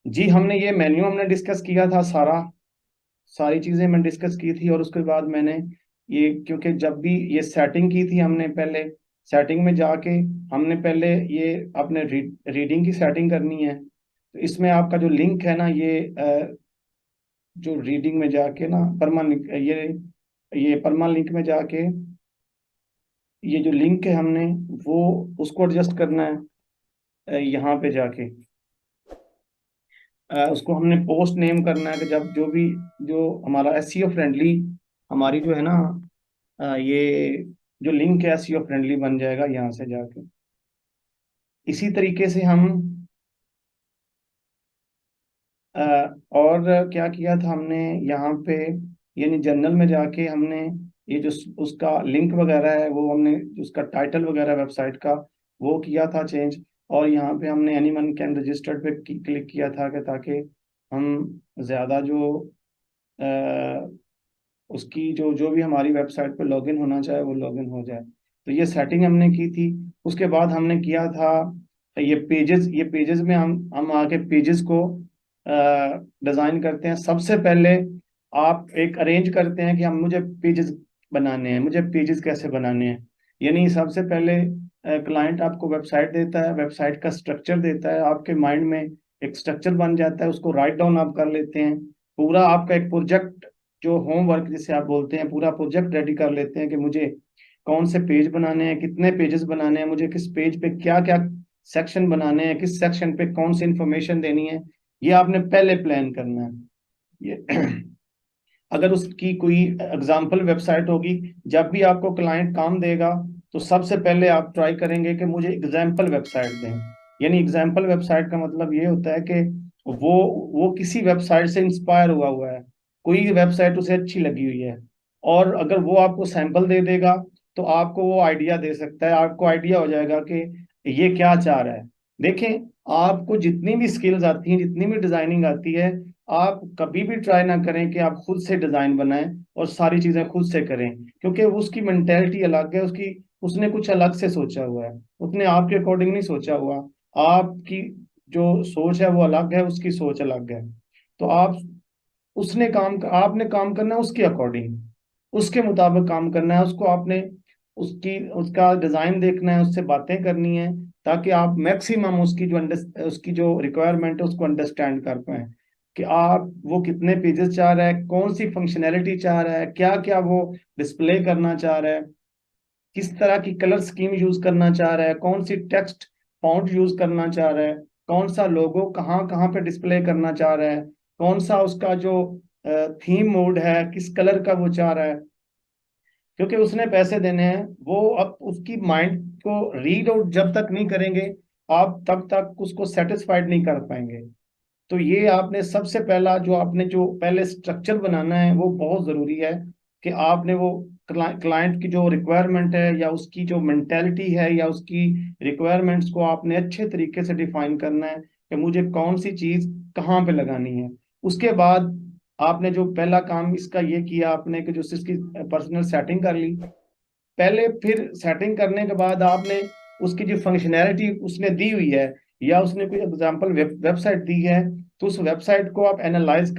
जी हमने ये मेन्यू हमने डिस्कस किया था, सारी चीजें मैंने डिस्कस की थी। और उसके बाद मैंने ये, क्योंकि जब भी ये सेटिंग की थी हमने, पहले सेटिंग में जाके हमने पहले ये अपने रीडिंग की सेटिंग करनी है। तो इसमें आपका जो लिंक है ना, जो रीडिंग में जाके ना परमा ये परमा लिंक में जाके ये जो लिंक है हमने वो उसको एडजस्ट करना है। यहाँ पे जाके उसको हमने पोस्ट नेम करना है कि जब जो भी जो हमारा एसईओ फ्रेंडली हमारी जो है ना, ये जो लिंक है एसईओ फ्रेंडली बन जाएगा यहाँ से जाके। इसी तरीके से हम अ, और क्या किया था हमने यहाँ पे, यानी जर्नल में जाके हमने ये जो उसका लिंक वगैरह है वो हमने, उसका टाइटल वगैरह वेबसाइट का वो किया था चेंज। और यहाँ पे हमने एनीवन कैन रजिस्टर्ड पे क्लिक किया था कि ताकि हम ज़्यादा जो उसकी जो जो भी हमारी वेबसाइट पे लॉगिन होना चाहे वो लॉगिन हो जाए। तो ये सेटिंग हमने की थी। उसके बाद हमने किया था ये पेजेस में हम आके पेजेस को डिजाइन करते हैं। सबसे पहले आप एक अरेंज करते हैं कि हम मुझे पेजेस बनाने हैं, मुझे पेजेस कैसे बनाने हैं। यानी सबसे पहले क्लाइंट आपको वेबसाइट देता है, वेबसाइट का स्ट्रक्चर देता है, आपके माइंड में एक स्ट्रक्चर बन जाता है, उसको राइट डाउन आप कर लेते हैं। पूरा आपका एक प्रोजेक्ट, जो होमवर्क जिसे आप बोलते हैं, पूरा प्रोजेक्ट रेडी कर लेते हैं कि मुझे कौन से पेज बनाने हैं, कितने पेजेस बनाने हैं, मुझे किस पेज पे क्या क्या सेक्शन बनाने हैं, किस सेक्शन पे कौन सी इंफॉर्मेशन देनी है। ये आपने पहले प्लान करना है। ये अगर उसकी कोई एग्जाम्पल वेबसाइट होगी, जब भी आपको क्लाइंट काम देगा तो सबसे पहले आप ट्राई करेंगे कि मुझे एग्जाम्पल वेबसाइट दें। यानी एग्जाम्पल वेबसाइट का मतलब ये होता है कि वो वो किसी वेबसाइट से इंस्पायर हुआ हुआ है, कोई वेबसाइट उसे अच्छी लगी हुई है, और अगर वो आपको सैंपल दे देगा तो आपको वो आइडिया दे सकता है, आपको आइडिया हो जाएगा कि ये क्या चाह रहा है। देखें, आपको जितनी भी स्किल्स आती हैं, जितनी भी डिजाइनिंग आती है, आप कभी भी ट्राई ना करें कि आप खुद से डिजाइन बनाएं और सारी चीजें खुद से करें, क्योंकि उसकी मेंटेलिटी अलग है, उसकी उसने कुछ अलग से सोचा हुआ है, उसने आपके अकॉर्डिंग नहीं सोचा हुआ। आपकी जो सोच है वो अलग है, उसकी सोच अलग है। तो आपने काम करना है उसके अकॉर्डिंग, उसके मुताबिक काम करना है, उसको आपने उसकी उसका डिजाइन देखना है, उससे बातें करनी है, ताकि आप मैक्सिमम उसकी जो रिक्वायरमेंट है उसको अंडरस्टैंड कर पाए कि आप वो कितने पेजेस चाह रहा है, कौन सी फंक्शनैलिटी चाह रहा है, क्या क्या वो डिस्प्ले करना चाह रहा है, किस तरह की कलर स्कीम यूज करना चाह रहा है, कौन सी टेक्स्ट फॉन्ट यूज करना चाह रहा है, कौन सा लोगो कहाँ कहाँ पे डिस्प्ले करना चाह रहा है, कौन सा उसका जो थीम मोड है, किस कलर का वो चाह रहा है। क्योंकि उसने पैसे देने हैं, वो अब उसकी माइंड को रीड आउट जब तक नहीं करेंगे आप तब तक उसको सेटिस्फाइड नहीं कर पाएंगे। तो ये आपने सबसे पहला जो आपने जो पहले स्ट्रक्चर बनाना है वो बहुत जरूरी है कि आपने वो क्लाइंट की जो रिक्वायरमेंट है या उसकी जो मेंटेलिटी है या उसकी रिक्वायरमेंट्स को आपने अच्छे तरीके से डिफाइन करना है कि मुझे कौन सी चीज कहाँ पे लगानी है। उसके बाद आपने जो पहला काम इसका ये किया आपने कि जो इसकी पर्सनल सेटिंग कर ली पहले, फिर सेटिंग करने के बाद आपने उसकी जो फंक्शनैलिटी उसने दी हुई है या उसने कोई एग्जांपल वेबसाइट दी है, तो उस वेबसाइट को आप एनालाइज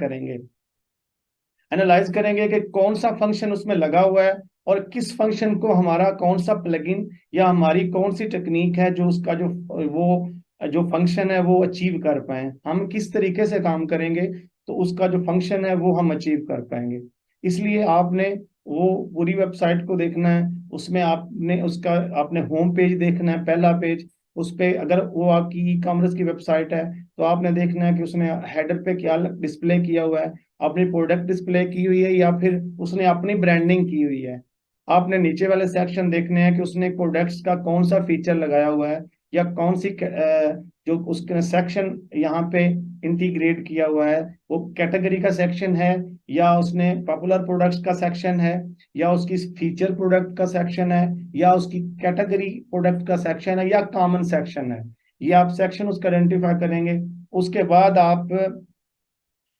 करेंगे कि कौन सा फंक्शन उसमें लगा हुआ है और किस फंक्शन को हमारा कौन सा प्लगइन या हमारी कौन सी टेक्निक है जो उसका जो फंक्शन है वो अचीव कर पाए, हम किस तरीके से काम करेंगे तो उसका जो फंक्शन है वो हम अचीव कर पाएंगे। इसलिए आपने वो पूरी वेबसाइट को देखना है, उसमें आपने होम पेज देखना है, पहला पेज। उस पे अगर वो आपकी ई कॉमर्स की वेबसाइट है तो आपने देखना है कि उसने हेडर पे क्या डिस्प्ले किया हुआ है, अपनी प्रोडक्ट डिस्प्ले की हुई है या फिर उसने अपनी ब्रांडिंग की हुई है। आपने नीचे वाले सेक्शन देखने हैं कि उसने प्रोडक्ट्स का कौन सा फीचर लगाया हुआ है या कौन सी जो उसके सेक्शन यहाँ पे इंटीग्रेट किया हुआ है, वो कैटेगरी का सेक्शन है या उसने पॉपुलर प्रोडक्ट्स का सेक्शन है या उसकी फीचर प्रोडक्ट का सेक्शन है या उसकी कैटेगरी प्रोडक्ट का सेक्शन है या कॉमन सेक्शन है। ये आप सेक्शन उसका आइडेंटिफाई करेंगे। उसके बाद आप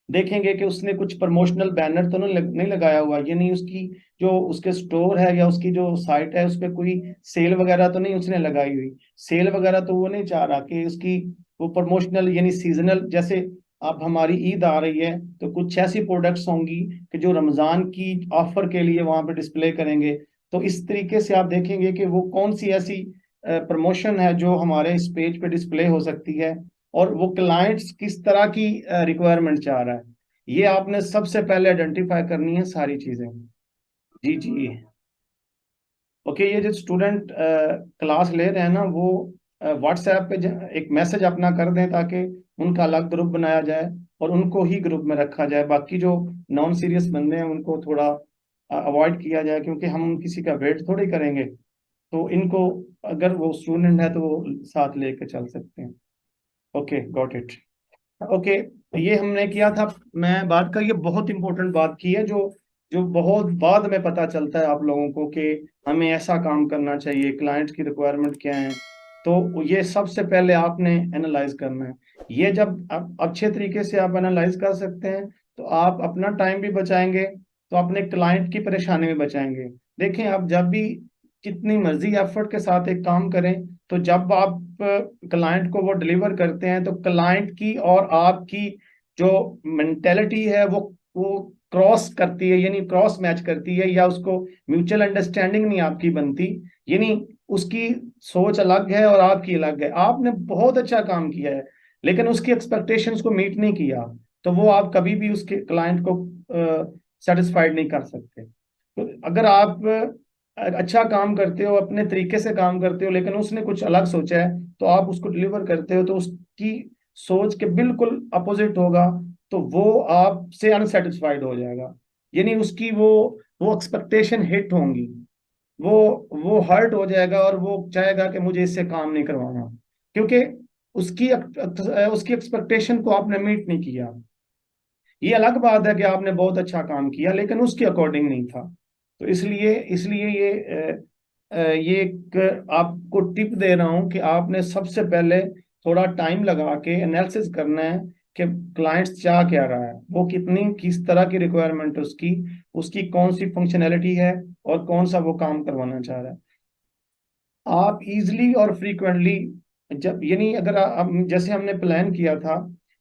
देखेंगे कि उसने कुछ प्रमोशनल बैनर तो नहीं लगाया हुआ, ये नहीं उसकी जो उसके स्टोर है या उसकी जो साइट है उस पर कोई सेल वगैरह तो नहीं उसने लगाई हुई। सेल वगैरह तो वो नहीं चाह रहा कि उसकी वो प्रमोशनल यानी सीजनल, जैसे अब हमारी ईद आ रही है, तो कुछ ऐसी प्रोडक्ट्स होंगी कि जो रमजान की ऑफर के लिए वहां पे डिस्प्ले करेंगे। तो इस तरीके से आप देखेंगे कि वो कौन सी ऐसी प्रमोशन है जो हमारे इस पेज पे डिस्प्ले हो सकती है, और वो क्लाइंट्स किस तरह की रिक्वायरमेंट चाह रहा है। ये आपने सबसे पहले आइडेंटिफाई करनी है सारी चीजें। जी जी। ओके, ये जो स्टूडेंट क्लास ले रहे हैं ना, वो व्हाट्सएप पे एक मैसेज अपना कर दें, ताकि उनका अलग ग्रुप बनाया जाए और उनको ही ग्रुप में रखा जाए। बाकी जो नॉन सीरियस बंदे हैं उनको थोड़ा अवॉइड किया जाए, क्योंकि हम किसी का वेट थोड़ी करेंगे। तो इनको, अगर वो स्टूडेंट है तो वो साथ लेके चल सकते हैं। Okay, got it. ओके, ये हमने किया था। मैं बात कर, ये बहुत इंपॉर्टेंट बात की है, जो जो बहुत बाद में पता चलता है आप लोगों को कि हमें ऐसा काम करना चाहिए, क्लाइंट्स की रिक्वायरमेंट क्या है। तो ये सबसे पहले आपने एनालाइज करना है। ये जब आप अच्छे तरीके से आप एनालाइज कर सकते हैं, तो आप अपना टाइम भी बचाएंगे, तो अपने क्लाइंट की परेशानी भी बचाएंगे। देखें, आप जब भी जितनी मर्जी एफर्ट के साथ एक काम करें, तो जब आप क्लाइंट को वो डिलीवर करते हैं, तो क्लाइंट की और आपकी जो मेंटेलिटी है वो क्रॉस करती है, यानी क्रॉस मैच करती है, या उसको म्यूचुअल अंडरस्टैंडिंग नहीं आपकी बनती। यानी उसकी सोच अलग है और आपकी अलग है। आपने बहुत अच्छा काम किया है, लेकिन उसकी एक्सपेक्टेशंस को मीट नहीं किया, तो वो आप कभी भी उसके क्लाइंट को सेटिस्फाइड नहीं कर सकते। तो अगर आप अच्छा काम करते हो, अपने तरीके से काम करते हो, लेकिन उसने कुछ अलग सोचा है, तो आप उसको डिलीवर करते हो तो उसकी सोच के बिल्कुल अपोजिट होगा, तो वो आपसे अनसेटिस्फाइड हो जाएगा। यानी उसकी वो एक्सपेक्टेशन हिट होंगी, वो वो हर्ट हो जाएगा, और वो चाहेगा कि मुझे इससे काम नहीं करवाना, क्योंकि उसकी उसकी एक्सपेक्टेशन को आपने मीट नहीं किया। ये अलग बात है कि आपने बहुत अच्छा काम किया, लेकिन उसके अकॉर्डिंग नहीं था। तो इसलिए इसलिए ये एक आपको टिप दे रहा हूं कि आपने सबसे पहले थोड़ा टाइम लगा के एनालिसिस करना है कि क्लाइंट्स चाह क्या रहा है, वो कितनी किस तरह की रिक्वायरमेंट है उसकी, उसकी कौन सी फंक्शनैलिटी है, और कौन सा वो काम करवाना चाह रहा है। आप इजिली और फ्रीक्वेंटली, जब यानी अगर जैसे हमने प्लान किया था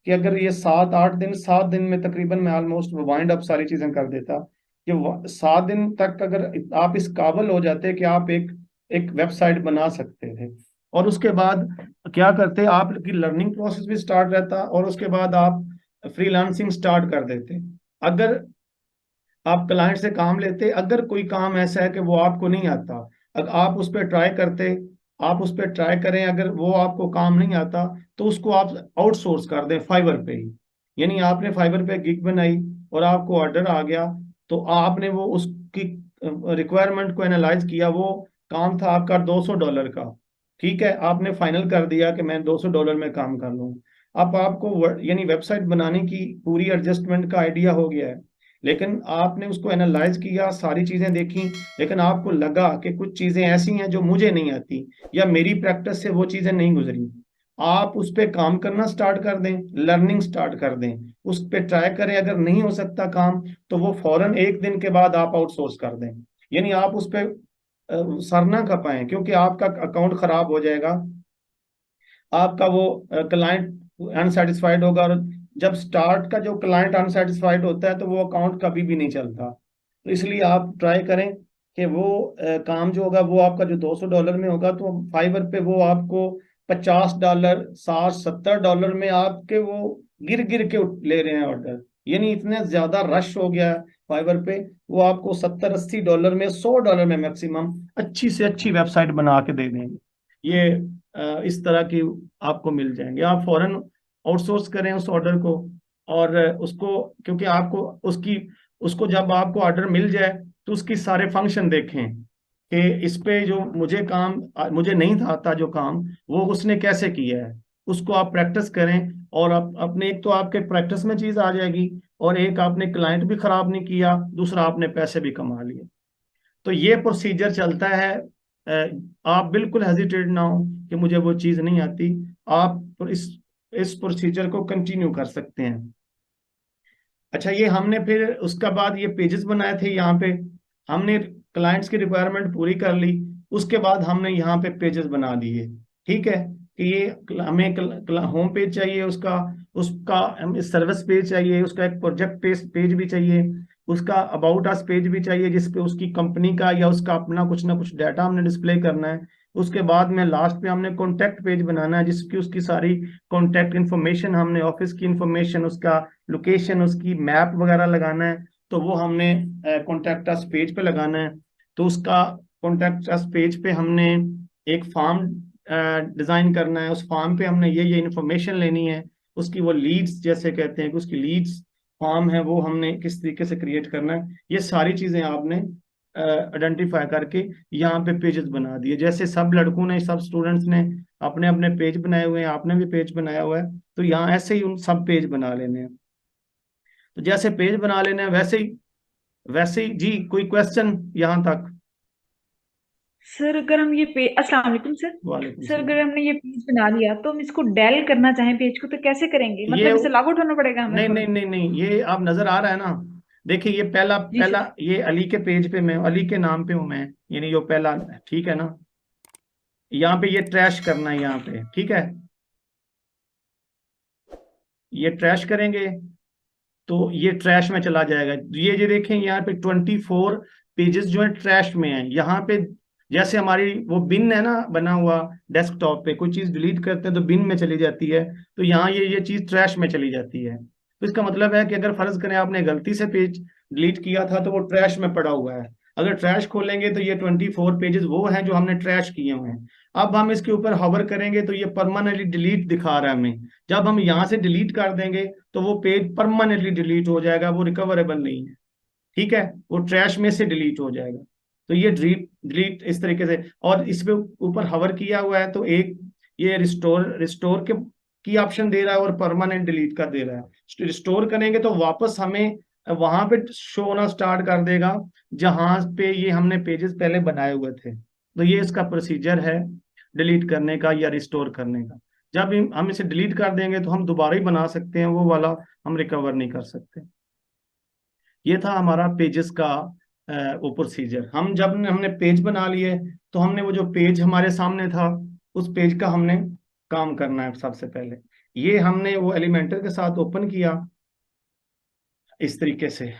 कि अगर ये 7 8 दिन, 7 दिन में तकरीबन मैं ऑलमोस्ट वाइंड अप सारी चीजें कर देता, कि 7 दिन तक अगर आप इस काबिल हो जाते कि आप एक एक वेबसाइट बना सकते थे, और उसके बाद क्या करते, आपकी लर्निंग प्रोसेस भी स्टार्ट रहता, और उसके बाद आप फ्रीलांसिंग स्टार्ट कर देते। अगर आप क्लाइंट से काम लेते, अगर कोई काम ऐसा है कि वो आपको नहीं आता, अगर आप उस पर ट्राई करते, आप उस पर ट्राई करें, अगर वो आपको काम नहीं आता, तो उसको आप आउटसोर्स कर दें फाइवर पे ही। यानी आपने फाइवर पे गिग बनाई और आपको ऑर्डर आ गया, तो आपने वो उसकी रिक्वायरमेंट को एनालाइज किया, वो काम था आपका $200 का। ठीक है, आपने फाइनल कर दिया कि मैं $200 में काम कर लूँ। अब आपको यानी वेबसाइट बनाने की पूरी एडजस्टमेंट का आइडिया हो गया है, लेकिन आपने उसको एनालाइज किया, सारी चीजें देखी, लेकिन आपको लगा कि कुछ चीजें ऐसी हैं जो मुझे नहीं आती, या मेरी प्रैक्टिस से वो चीजें नहीं गुजरी। आप उस पर काम करना स्टार्ट कर दें, लर्निंग स्टार्ट कर दें, उस पर ट्राई करें। अगर नहीं हो सकता काम, तो वो फौरन एक दिन के बाद आप आउटसोर्स कर दें। यानी आप उस पर सर ना खपाएं, क्योंकि आपका अकाउंट खराब हो जाएगा, आपका वो क्लाइंट अनसेटिस्फाइड होगा, और जब स्टार्ट का जो क्लाइंट अनसेटिस्फाइड होता है, तो वो अकाउंट कभी भी नहीं चलता। तो इसलिए आप ट्राई करें कि वो काम जो होगा वो आपका जो $200 में होगा, तो फाइवर पे वो आपको $50, 60 70 में आपके वो गिर गिर के ले रहे हैं ऑर्डर। यानी इतने ज्यादा रश हो गया है फाइवर पे, वो आपको $70 80 में, $100 में मैक्सिमम अच्छी से अच्छी वेबसाइट बना के दे देंगे। ये इस तरह की आपको मिल जाएंगे। आप फौरन आउटसोर्स करें उस ऑर्डर को, और उसको, क्योंकि आपको उसकी उसको जब आपको ऑर्डर मिल जाए, तो उसकी सारे फंक्शन देखें कि इस पे जो मुझे काम, मुझे नहीं था आता जो काम, वो उसने कैसे किया है। उसको आप प्रैक्टिस करें, और अपने, एक तो आपके प्रैक्टिस में चीज आ जाएगी, और एक आपने क्लाइंट भी खराब नहीं किया, दूसरा आपने पैसे भी कमा लिए। तो ये प्रोसीजर चलता है। आप बिल्कुल हेजिटेट ना हो कि मुझे वो चीज़ नहीं आती। आप इस प्रोसीजर को कंटिन्यू कर सकते हैं। अच्छा, ये हमने फिर उसका बाद ये पेजेस बनाए थे यहाँ पे, हमने क्लाइंट्स की रिक्वायरमेंट पूरी कर ली, उसके बाद हमने यहाँ पे पेजेस बना दिए। ठीक है, कि ये हमें होम पेज चाहिए, उसका उसका सर्विस पेज चाहिए, उसका एक प्रोजेक्ट पेज भी चाहिए, उसका अबाउट अस पेज भी चाहिए जिसपे उसकी कंपनी का या उसका अपना कुछ ना कुछ डाटा हमने डिस्प्ले करना है। उसके बाद में लास्ट पे हमने कॉन्टैक्ट पेज बनाना है जिसकी उसकी सारी कॉन्टैक्ट इन्फॉर्मेशन, हमने ऑफिस की इन्फॉर्मेशन, उसका लोकेशन, उसकी मैप वगैरह लगाना है, तो वो हमने कॉन्टैक्ट अस पेज पे लगाना है। तो उसका कॉन्टैक्ट अस पेज पे हमने एक फॉर्म डिजाइन करना है, उस फॉर्म पे हमने ये इन्फॉर्मेशन लेनी है, उसकी वो लीड्स जैसे कहते हैं कि उसकी लीड्स फॉर्म है वो हमने किस तरीके से क्रिएट करना है, ये सारी चीजें आपने आइडेंटिफाई करके यहाँ पे पेजेस बना दिए। जैसे सब लड़कों ने, सब स्टूडेंट्स ने अपने अपने पेज बनाए हुए हैं, आपने भी पेज बनाया हुआ है, तो यहाँ ऐसे ही उन सब पेज बना लेने हैं। तो जैसे पेज बना लेने हैं वैसे ही जी, कोई क्वेश्चन यहाँ तक? सर अगर हम ये पेज, अस्सलाम वालेकुम सर। वालेकुम सर अगर सलाम। हमने ये पेज बना लिया तो हम इसको डेल करना चाहें पेज को तो कैसे करेंगे? ये मतलब इसे लॉग आउट होना पड़ेगा हमें नहीं नहीं फौरन? नहीं नहीं, ये आप नजर आ रहा है ना, देखिए ये पहला जी पहला, सर। ये अली के पेज पे मैं, अली के नाम पे हूं मैं, यानी जो पहला, ठीक है ना, यहाँ पे ये ट्रैश करना है यहाँ पे, ठीक है, ये ट्रैश करेंगे तो ये ट्रैश में चला जाएगा। ये देखें यहाँ पे 24 पेजेस जो है ट्रैश में है। यहाँ पे जैसे हमारी वो बिन है ना बना हुआ, डेस्कटॉप पे कोई चीज डिलीट करते हैं तो बिन में चली जाती है, तो यहाँ ये चीज ट्रैश में चली जाती है। तो इसका मतलब है कि अगर फर्ज करें आपने गलती से पेज डिलीट किया था तो वो ट्रैश में पड़ा हुआ है। अगर ट्रैश खोलेंगे तो ये 24 पेजेस वो हैं जो हमने ट्रैश किए हुए हैं। अब हम इसके ऊपर हॉवर करेंगे तो ये परमानेंटली डिलीट दिखा रहा है हमें। जब हम यहाँ से डिलीट कर देंगे तो वो पेज परमानेंटली डिलीट हो जाएगा, वो रिकवरेबल नहीं है, ठीक है, वो ट्रैश में से डिलीट हो जाएगा। तो ये डिलीट डिलीट इस तरीके से, और इस पे ऊपर हवर किया हुआ है तो एक ये रिस्टोर रिस्टोर के की ऑप्शन दे रहा है और परमानेंट डिलीट का दे रहा है। रिस्टोर करेंगे तो वापस हमें वहां पे शो होना स्टार्ट कर देगा जहां पे ये हमने पेजेस पहले बनाए हुए थे। तो ये इसका प्रोसीजर है डिलीट करने का या रिस्टोर करने का। जब हम इसे डिलीट कर देंगे तो हम दोबारा ही बना सकते हैं, वो वाला हम रिकवर नहीं कर सकते। ये था हमारा पेजेस का वो प्रोसीजर। हम जब हमने पेज बना लिए तो हमने वो जो पेज हमारे सामने था उस पेज का हमने काम करना है। सबसे पहले ये हमने वो एलिमेंटर के साथ ओपन किया इस तरीके से।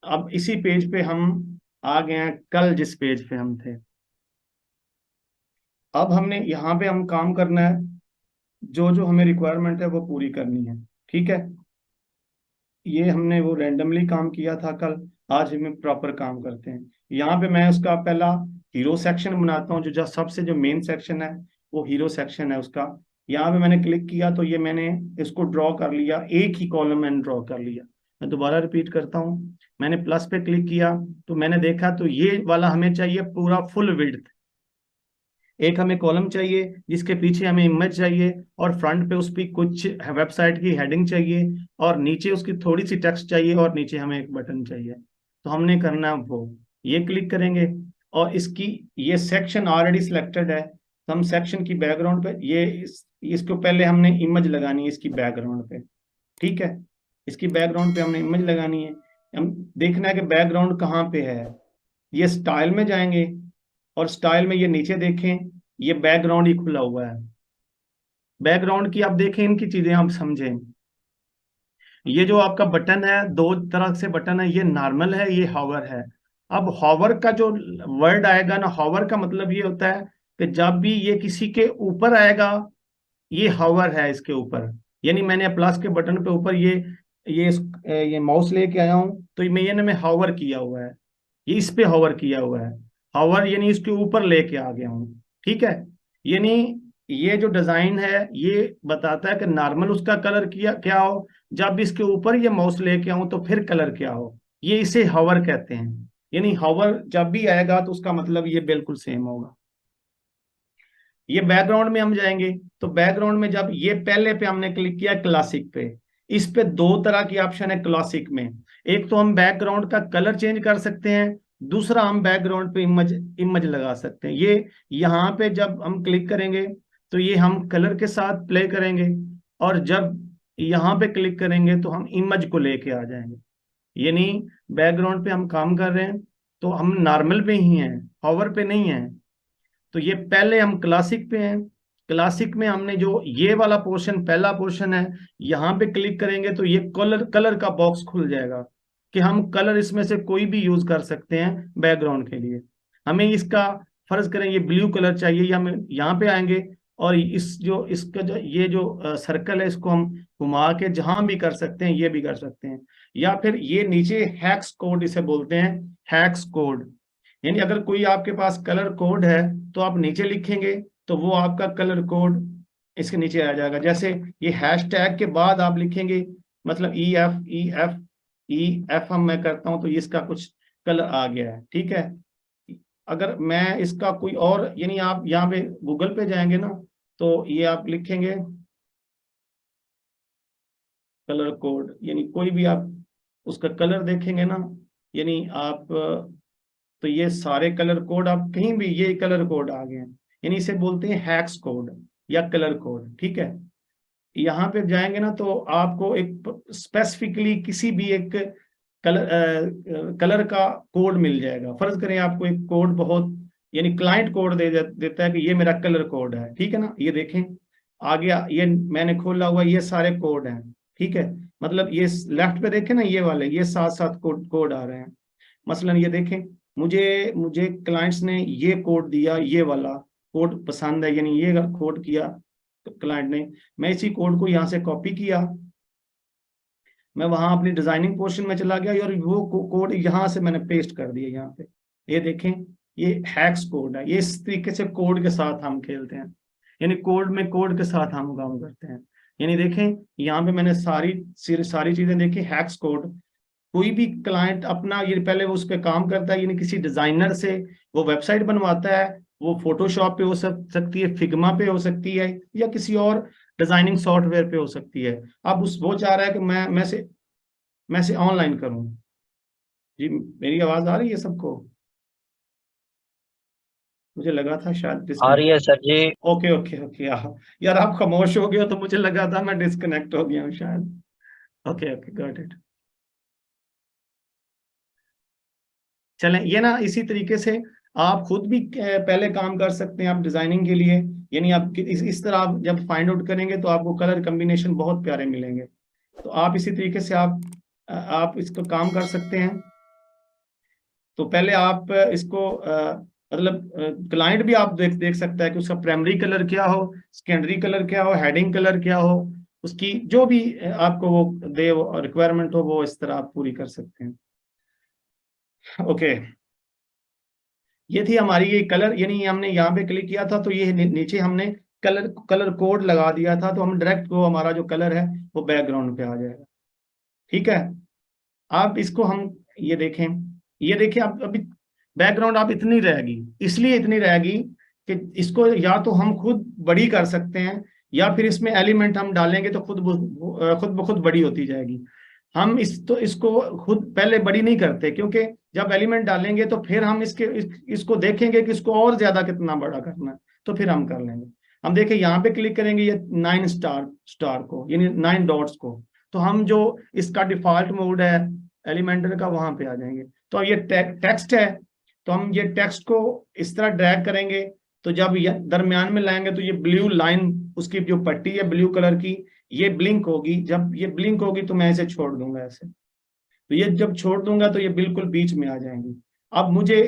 अब इसी पेज पे हम आ गए हैं कल जिस पेज पे हम थे। अब हमने यहाँ पे हम काम करना है, जो जो हमें रिक्वायरमेंट है वो पूरी करनी है, ठीक है। ये हमने वो रैंडमली काम किया था कल, आज हमें प्रॉपर काम करते हैं। यहाँ पे मैं उसका पहला हीरो सेक्शन बनाता हूँ, जो सबसे जो मेन सेक्शन है वो हीरो सेक्शन है उसका। यहाँ पे मैंने क्लिक किया तो ये मैंने इसको ड्रॉ कर लिया, एक ही कॉलम मैंने ड्रॉ कर लिया। मैं दोबारा रिपीट करता हूँ, मैंने प्लस पे क्लिक किया तो मैंने देखा तो ये वाला हमें चाहिए पूरा फुल विड्थ। एक हमें कॉलम चाहिए जिसके पीछे हमें इमेज चाहिए, और फ्रंट पे उस पर कुछ वेबसाइट की हेडिंग चाहिए, और नीचे उसकी थोड़ी सी टेक्स्ट चाहिए, और नीचे हमें एक बटन चाहिए। तो हमने करना है वो, ये क्लिक करेंगे और इसकी ये सेक्शन ऑलरेडी सिलेक्टेड है तो हम सेक्शन की बैकग्राउंड पे इसको पहले हमने इमेज लगानी है इसकी बैकग्राउंड पे, ठीक है। इसकी बैकग्राउंड पे हमने इमेज लगानी है। हम देखना है कि बैकग्राउंड कहाँ पे है। ये स्टाइल में जाएंगे और स्टाइल में ये नीचे देखें, ये बैकग्राउंड ही खुला हुआ है। बैकग्राउंड की आप देखें, इनकी चीजें आप समझें। ये जो आपका बटन है, दो तरह से बटन है, ये नॉर्मल है, ये हॉवर है। अब हॉवर का जो वर्ड आएगा ना, हॉवर का मतलब ये होता है कि जब भी ये किसी के ऊपर आएगा, ये हॉवर है इसके ऊपर। यानी मैंने प्लस के बटन पे ऊपर ये ये माउस लेके आया हूं तो मैं हॉवर किया हुआ है, ये इस पे हॉवर किया हुआ है। हॉवर यानी इसके ऊपर लेके आ गया हूँ, ठीक है। यानी ये जो डिजाइन है ये बताता है कि नॉर्मल उसका कलर किया क्या हो, जब इसके ऊपर ये माउस लेके आऊं तो फिर कलर क्या हो, ये इसे हॉवर कहते हैं। यानी हॉवर जब भी आएगा तो उसका मतलब ये बिल्कुल सेम होगा। ये बैकग्राउंड में हम जाएंगे तो बैकग्राउंड में जब ये पहले पे हमने क्लिक किया क्लासिक पे, इस पे दो तरह की ऑप्शन है क्लासिक में। एक तो हम बैकग्राउंड का कलर चेंज कर सकते हैं, दूसरा हम बैकग्राउंड पे इमेज इमेज लगा सकते हैं। ये यहाँ पे जब हम क्लिक करेंगे तो ये हम कलर के साथ प्ले करेंगे, और जब यहाँ पे क्लिक करेंगे तो हम इमेज को लेके आ जाएंगे। यानी बैकग्राउंड पे हम काम कर रहे हैं तो हम नॉर्मल पे ही हैं, हॉवर पे नहीं है। तो ये पहले हम क्लासिक पे हैं, क्लासिक में हमने जो ये वाला पोर्शन पहला पोर्शन है, यहाँ पे क्लिक करेंगे तो ये कलर कलर का बॉक्स खुल जाएगा कि हम कलर इसमें से कोई भी यूज कर सकते हैं बैकग्राउंड के लिए। हमें इसका फर्ज करें ये ब्लू कलर चाहिए, या हम यहाँ पे आएंगे और इसका जो ये जो सर्कल है इसको हम घुमा के जहां भी कर सकते हैं, ये भी कर सकते हैं। या फिर ये नीचे हैक्स कोड इसे बोलते हैं, हैक्स कोड, यानी अगर कोई आपके पास कलर कोड है तो आप नीचे लिखेंगे तो वो आपका कलर कोड इसके नीचे आ जाएगा। जैसे ये हैश टैग के बाद आप लिखेंगे, मतलब ई एफ हम मैं करता हूं तो इसका कुछ कलर आ गया है, ठीक है। अगर मैं इसका कोई और, यानी आप यहाँ पे गूगल पे जाएंगे ना, तो ये आप लिखेंगे कलर कोड, यानी कोई भी आप उसका कलर देखेंगे ना, यानी आप तो ये सारे कलर कोड आप कहीं भी ये कलर कोड आ गए हैं, यानी इसे बोलते हैं हैक्स कोड या कलर कोड, ठीक है। यहाँ पे जाएंगे ना तो आपको एक स्पेसिफिकली किसी भी एक कलर का कोड मिल जाएगा। फर्ज करें आपको एक कोड बहुत, यानी क्लाइंट कोड देता है कि ये मेरा कलर कोड है, ठीक है ना। ये देखें आ गया, ये मैंने खोला हुआ, ये सारे कोड हैं, ठीक है। मतलब ये लेफ्ट पे देखें ना, ये वाले ये साथ साथ कोड आ रहे हैं। मसलन ये देखें, मुझे मुझे क्लाइंट्स ने ये कोड दिया, ये वाला कोड पसंद है, यानी ये कोड किया क्लाइंट ने, मैं इसी कोड को यहाँ से कॉपी किया, मैं वहां अपनी डिजाइनिंग पोर्शन में चला गया और वो कोड यहाँ से मैंने पेस्ट कर दिया यहाँ पे। ये देखें ये हैक्स कोड है। ये इस तरीके से कोड के साथ हम खेलते हैं, यानी कोड में कोड के साथ हम काम करते हैं। यानी देखें यहाँ पे मैंने सारी चीजें देखी, हैक्स कोड। कोई भी क्लाइंट अपना ये पहले वो उस पर काम करता है, यानी किसी डिजाइनर से वो वेबसाइट बनवाता है, वो फोटोशॉप पे हो सकती है, फिग्मा पे हो सकती है, या किसी और डिजाइनिंग सॉफ्टवेयर पे हो सकती है। अब वो चाह रहा है कि मैं से ऑनलाइन करूं। जी मेरी आवाज आ रही है सबको? मुझे लगा था शायद आ रही डिस्कनेक्ट। है सर जी। ओके ओके ओके, यार आप खामोश हो गए हो तो मुझे लगा था मैं डिस्कनेक्ट हो गया हूँ शायद। Okay okay got it. चलें, ये ना इसी तरीके से आप खुद भी पहले काम कर सकते हैं आप डिजाइनिंग के लिए। यानी आप इस तरह आप जब फाइंड आउट करेंगे तो आपको कलर कम्बिनेशन बहुत प्यारे मिलेंगे। तो आप इसी तरीके से आप इसको काम कर सकते हैं। तो पहले आप इसको मतलब क्लाइंट भी आप देख सकता है कि उसका प्राइमरी कलर क्या हो, सेकेंडरी कलर क्या हो, हेडिंग कलर क्या हो, उसकी जो भी आपको वो दे रिक्वायरमेंट हो, वो इस तरह आप पूरी कर सकते हैं। ओके, ये थी हमारी ये कलर, यानी हमने यहाँ पे क्लिक किया था तो ये नीचे हमने कलर कोड लगा दिया था, तो हम डायरेक्ट वो हमारा जो कलर है वो बैकग्राउंड पे आ जाएगा, ठीक है। आप इसको हम ये देखें आप अभी बैकग्राउंड आप इतनी रहेगी, इसलिए इतनी रहेगी कि इसको या तो हम खुद बड़ी कर सकते हैं, या फिर इसमें एलिमेंट हम डालेंगे तो खुद ब खुद बड़ी होती जाएगी। हम इसको खुद पहले बड़ी नहीं करते, क्योंकि जब एलिमेंट डालेंगे तो फिर हम इसको देखेंगे कि इसको और ज्यादा कितना बड़ा करना है, तो फिर हम कर लेंगे। हम देखें यहाँ पे क्लिक करेंगे ये 9 स्टार को, यानी 9 डॉट्स को, तो हम जो इसका डिफॉल्ट मोड है एलिमेंटर का वहां पे आ जाएंगे। तो ये टेक्स्ट है, तो हम ये टेक्स्ट को इस तरह ड्रैग करेंगे, तो जब दरमियान में लाएंगे तो ये ब्लू लाइन, उसकी जो पट्टी है ब्लू कलर की, ये ब्लिंक होगी। जब ये ब्लिंक होगी तो मैं इसे छोड़ दूंगा ऐसे, तो ये जब छोड़ दूंगा तो ये बिल्कुल बीच में आ जाएंगी। अब मुझे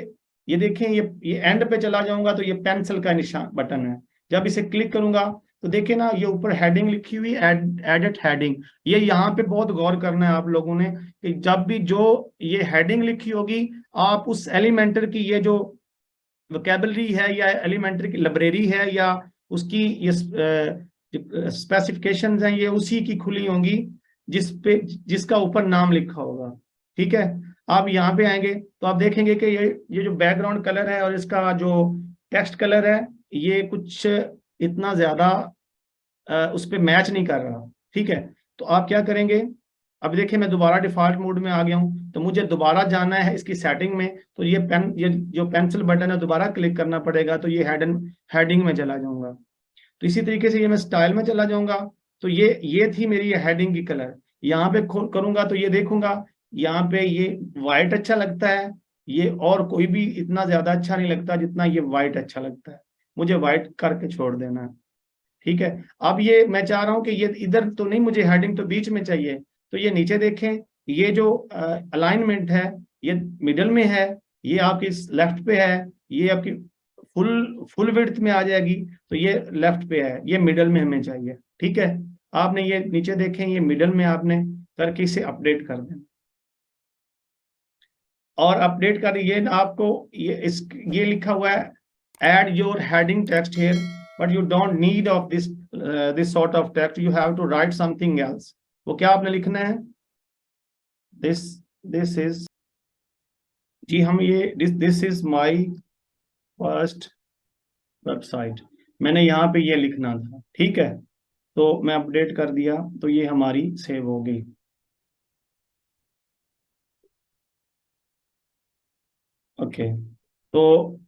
ये देखें, ये एंड पे चला जाऊंगा तो ये पेंसिल का निशान बटन है, जब इसे क्लिक करूंगा तो देखिए ना ये ऊपर हेडिंग लिखी हुई एडिट हेडिंग। ये यहाँ पे बहुत गौर करना है आप लोगों ने कि जब भी जो ये हेडिंग लिखी होगी, आप उस एलिमेंटर की ये जो वोकेबलरी है या एलिमेंटर की लाइब्रेरी है या उसकी ये स्पेसिफिकेशंस हैं, ये उसी की खुली होंगी जिसका ऊपर नाम लिखा होगा, ठीक है। आप यहाँ पे आएंगे तो आप देखेंगे कि ये जो बैकग्राउंड कलर है और इसका जो टेक्स्ट कलर है, ये कुछ इतना ज्यादा उस पर मैच नहीं कर रहा, ठीक है। तो आप क्या करेंगे, अब देखिए मैं दोबारा डिफॉल्ट मोड में आ गया हूं, तो मुझे दोबारा जाना है इसकी सेटिंग में, तो ये जो पेंसिल बटन है दोबारा क्लिक करना पड़ेगा, तो ये हेडिंग में चला जाऊंगा। तो इसी तरीके से ये मैं स्टाइल में चला जाऊंगा, तो ये थी मेरी हेडिंग की कलर। यहाँ पे करूंगा तो ये देखूंगा यहाँ पे ये वाइट अच्छा लगता है, ये और कोई भी इतना ज्यादा अच्छा नहीं लगता जितना ये वाइट अच्छा लगता है। मुझे व्हाइट करके छोड़ देना है। ठीक है, अब ये मैं चाह रहा हूं कि ये इधर तो नहीं, मुझे हेडिंग तो बीच में चाहिए। तो ये नीचे देखें, ये जो अलाइनमेंट है ये मिडल में है, ये आपकी लेफ्ट पे है, ये आपकी फुल फुल विड्थ में आ जाएगी, तो ये लेफ्ट पे है, ये मिडल में हमें चाहिए। ठीक है, आपने ये नीचे देखें, ये मिडल में आपने करके इसे अपडेट कर देना। और अपडेट कर ये आपको ये लिखा हुआ है add your heading text here, but you don't need of this sort of text, you have to write something else। वो क्या आपने लिखना है, this is, जी हम ये this is my first website, मैंने यहाँ पे ये लिखना था। ठीक है, तो मैं अपडेट कर दिया, तो ये हमारी सेव हो गई। ओके, तो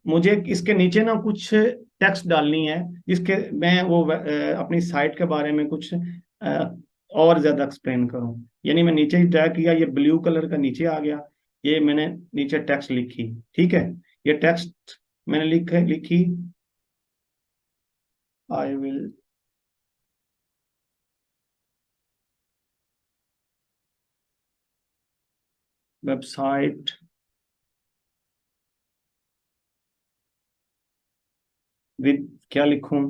मुझे इसके नीचे ना कुछ टेक्स्ट डालनी है, जिसके मैं वो अपनी साइट के बारे में कुछ और ज्यादा एक्सप्लेन करूं। यानी मैं नीचे ही ड्रैग किया, ये ब्लू कलर का नीचे आ गया, ये मैंने नीचे टेक्स्ट लिखी। ठीक है, ये टेक्स्ट मैंने लिखी, आई विल वेबसाइट विद, क्या लिखूं,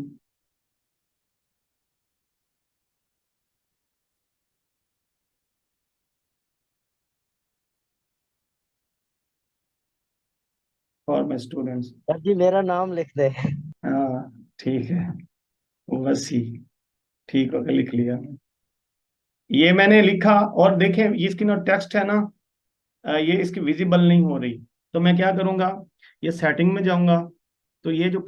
फॉर माई स्टूडेंट्स। सर जी मेरा नाम लिख दे। हाँ ठीक है, बस ही ठीक होगा, लिख लिया। ये मैंने लिखा, और देखें ये इसकी ना टेक्स्ट है ना, ये इसकी विजिबल नहीं हो रही। तो मैं क्या करूंगा, ये सेटिंग में जाऊंगा, तो ये जो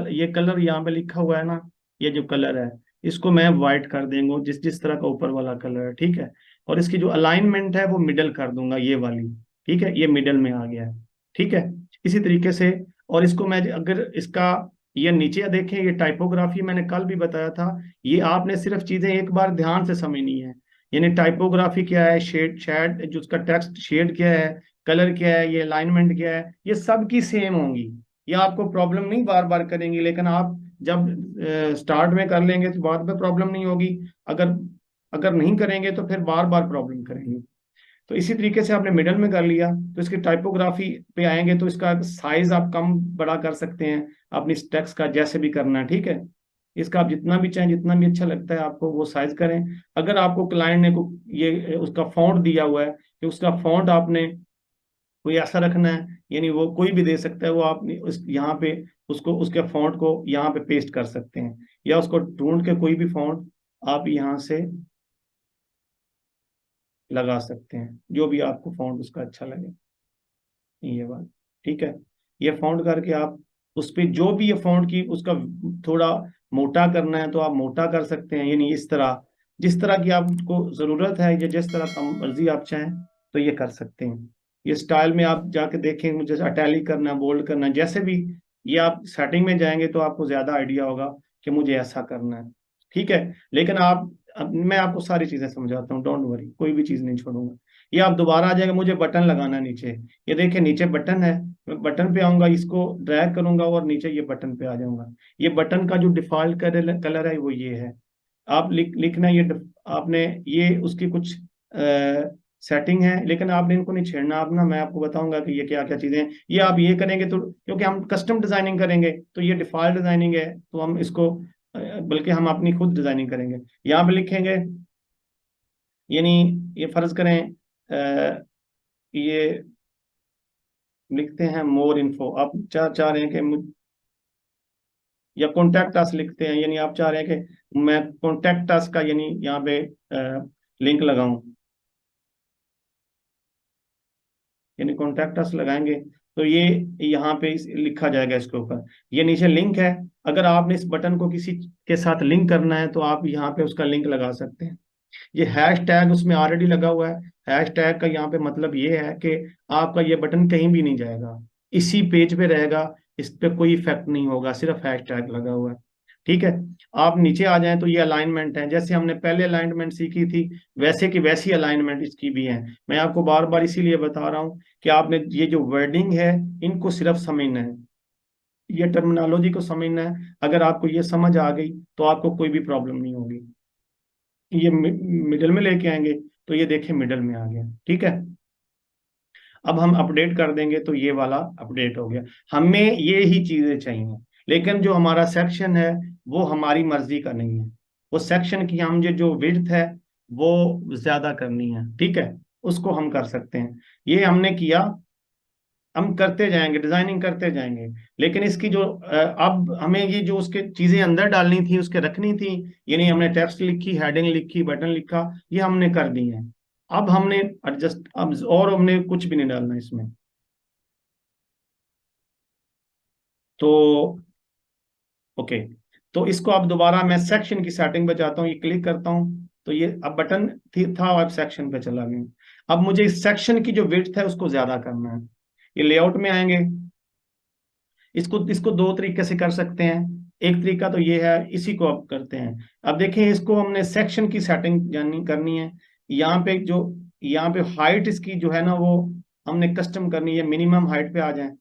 ये कलर यहाँ पे लिखा हुआ है ना, ये जो कलर है इसको मैं वाइट कर देंगे, जिस जिस तरह का ऊपर वाला कलर है। ठीक है, और इसकी जो अलाइनमेंट है वो मिडल कर दूंगा, ये वाली। ठीक है, ये मिडल में आ गया है। ठीक है, इसी तरीके से, और इसको मैं अगर इसका ये नीचे देखें, ये टाइपोग्राफी मैंने कल भी बताया था, ये आपने सिर्फ चीजें एक बार ध्यान से समझनी है। यानी टाइपोग्राफी क्या है, शेड जो उसका टेक्स्ट शेड क्या है, कलर क्या है, ये अलाइनमेंट क्या है, ये सब की सेम होंगी। ये आपको प्रॉब्लम नहीं बार बार करेंगी, लेकिन आप जब स्टार्ट में कर लेंगे तो बाद में प्रॉब्लम नहीं होगी। अगर अगर नहीं करेंगे तो फिर बार बार प्रॉब्लम करेंगे। तो इसी तरीके से आपने मिडल में कर लिया, तो इसकी टाइपोग्राफी पे आएंगे तो इसका साइज आप कम बड़ा कर सकते हैं अपनी टेक्स्ट का, जैसे भी करना है। ठीक है, इसका आप जितना भी चाहें, जितना भी अच्छा लगता है आपको वो साइज करें। अगर आपको क्लाइंट ने ये उसका फॉन्ट दिया हुआ है कि उसका फॉन्ट आपने कोई ऐसा रखना है, यानी वो कोई भी दे सकता है, वो आप उस यहाँ पे उसको उसके फॉन्ट को यहाँ पे पेस्ट कर सकते हैं, या उसको ढूंढ के कोई भी फॉन्ट आप यहाँ से लगा सकते हैं, जो भी आपको फॉन्ट उसका अच्छा लगे। ये बात ठीक है, ये फॉन्ट करके आप उस पे जो भी ये फॉन्ट की उसका थोड़ा मोटा करना है तो आप मोटा कर सकते हैं, यानी इस तरह जिस तरह की आपको जरूरत है, या जिस तरह का मर्जी आप चाहें तो ये कर सकते हैं। ये स्टाइल में आप जाके देखें, मुझे अटैलिक करना, बोल्ड करना, जैसे भी ये आप सेटिंग में जाएंगे तो आपको ज्यादा आइडिया होगा कि मुझे ऐसा करना है। ठीक है, लेकिन अब मैं आपको सारी चीजें समझाता हूँ, डोंट वरी, कोई भी चीज नहीं छोड़ूंगा। ये आप दोबारा आ जाएगा, मुझे बटन लगाना है नीचे, ये देखिए नीचे बटन है, मैं बटन पे आऊंगा, इसको ड्रैग करूंगा और नीचे ये बटन पे आ जाऊंगा। ये बटन का जो डिफॉल्ट कलर है वो ये है। आप लिखना ये आपने ये उसकी कुछ सेटिंग है, लेकिन आपने इनको नहीं छेड़ना। आप ना, मैं आपको बताऊंगा कि ये क्या क्या चीजें हैं। ये आप ये करेंगे तो, क्योंकि हम कस्टम डिजाइनिंग करेंगे तो ये डिफॉल्ट डिजाइनिंग है, तो हम इसको बल्कि हम अपनी खुद डिजाइनिंग करेंगे। यहाँ पे लिखेंगे, यानी ये फर्ज करें ये लिखते हैं मोर इन्फो, आप चाह रहे हैं कि या कॉन्टैक्ट अस लिखते हैं, यानी आप चाह रहे हैं कि मैं कॉन्टैक्ट अस का यानी यहाँ पे लिंक लगाऊं, यानी कॉन्टैक्ट अस लगाएंगे तो ये यहाँ पे लिखा जाएगा इसके ऊपर। ये नीचे लिंक है, अगर आपने इस बटन को किसी के साथ लिंक करना है तो आप यहाँ पे उसका लिंक लगा सकते हैं। ये हैश टैग उसमें ऑलरेडी लगा हुआ है। हैश टैग का यहाँ पे मतलब ये है कि आपका ये बटन कहीं भी नहीं जाएगा, इसी पेज पे रहेगा, इस पे कोई इफेक्ट नहीं होगा, सिर्फ हैश टैग लगा हुआ है। ठीक है, आप नीचे आ जाएं तो ये अलाइनमेंट है, जैसे हमने पहले अलाइनमेंट सीखी थी वैसे की वैसी अलाइनमेंट इसकी भी है। मैं आपको बार बार इसीलिए बता रहा हूँ कि आपने ये जो वर्डिंग है इनको सिर्फ समझना है। ये टर्मिनोलॉजी को समझना है। अगर आपको ये समझ आ गई तो आपको कोई भी प्रॉब्लम नहीं होगी। ये मिडल में लेके आएंगे तो ये देखें मिडल में आ गया, ठीक है। अब हम अपडेट कर देंगे तो ये वाला अपडेट हो गया। हमें ये ही चीजें चाहिए, लेकिन जो हमारा सेक्शन है वो हमारी मर्जी का नहीं है। वो सेक्शन की हम जो विड्थ है वो ज्यादा करनी है, ठीक है, उसको हम कर सकते हैं। ये हमने किया, हम करते जाएंगे, डिजाइनिंग करते जाएंगे। लेकिन इसकी जो अब हमें ये जो उसके चीजें अंदर डालनी थी, उसके रखनी थी, यानी हमने टेक्स्ट लिखी, हेडिंग लिखी, बटन लिखा, ये हमने कर दी है। अब हमने एडजस्ट, अब और हमने कुछ भी नहीं डालना इसमें। तो ओके, तो इसको अब दोबारा मैं सेक्शन की सेटिंग पे जाता हूँ, ये क्लिक करता हूँ तो ये अब बटन था, अब सेक्शन पे चला गया। अब मुझे इस सेक्शन की जो विड्थ है उसको ज्यादा करना है। ये लेआउट में आएंगे, इसको इसको दो तरीके से कर सकते हैं। एक तरीका तो ये है, इसी को अब करते हैं। अब देखें, इसको हमने सेक्शन की सेटिंग जानी करनी है। यहाँ पे जो, यहाँ पे हाइट इसकी जो है ना वो हमने कस्टम करनी है, मिनिमम हाइट पे आ जाए।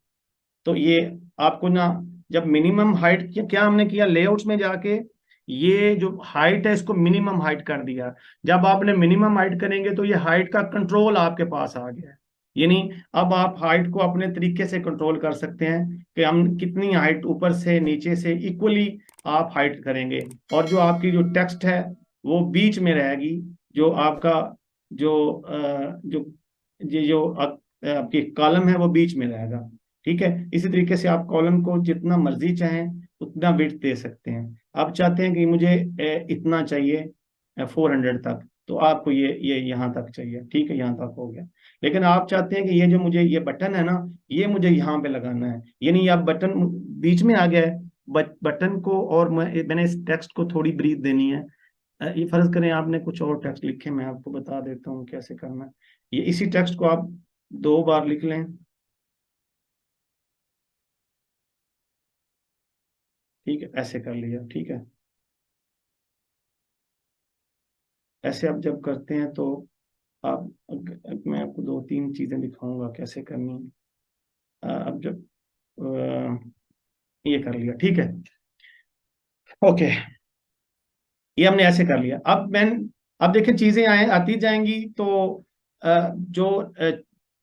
तो ये आपको ना, जब मिनिमम हाइट क्या हमने किया, लेआउट्स में जाके ये जो हाइट है इसको मिनिमम हाइट कर दिया। जब आपने मिनिमम हाइट करेंगे तो ये हाइट का कंट्रोल आपके पास आ गया है। यानी अब आप हाइट को अपने तरीके से कंट्रोल कर सकते हैं कि हम कितनी हाइट ऊपर से नीचे से इक्वली आप हाइट करेंगे। और जो आपकी जो टेक्स्ट है वो बीच में रहेगी। जो आपका जो जो ये जो आपकी कॉलम है वो बीच में रहेगा, ठीक है। इसी तरीके से आप कॉलम को जितना मर्जी चाहें उतना विड्थ दे सकते हैं। आप चाहते हैं कि मुझे इतना चाहिए 400 तक, तो आपको ये यहाँ तक चाहिए, ठीक है, यहाँ तक हो गया। लेकिन आप चाहते हैं कि ये जो मुझे ये बटन है ना, ये मुझे यहाँ पे लगाना है, यानी अब बटन बीच में आ गया है। बटन को, और मैंने इस टेक्स्ट को थोड़ी ब्रीथ देनी है। ये फर्ज करें आपने कुछ और टेक्स्ट लिखे, मैं आपको बता देता हूँ कैसे करना है। ये इसी टेक्स्ट को आप 2 बार लिख लें, ठीक है, ऐसे कर लिया, ठीक है। ऐसे आप जब करते हैं तो आप, मैं आपको 2-3 चीजें दिखाऊंगा कैसे करनी है। अब जब ये कर लिया, ठीक है, ओके, ये हमने ऐसे कर लिया। अब देखें चीजें आती जाएंगी तो जो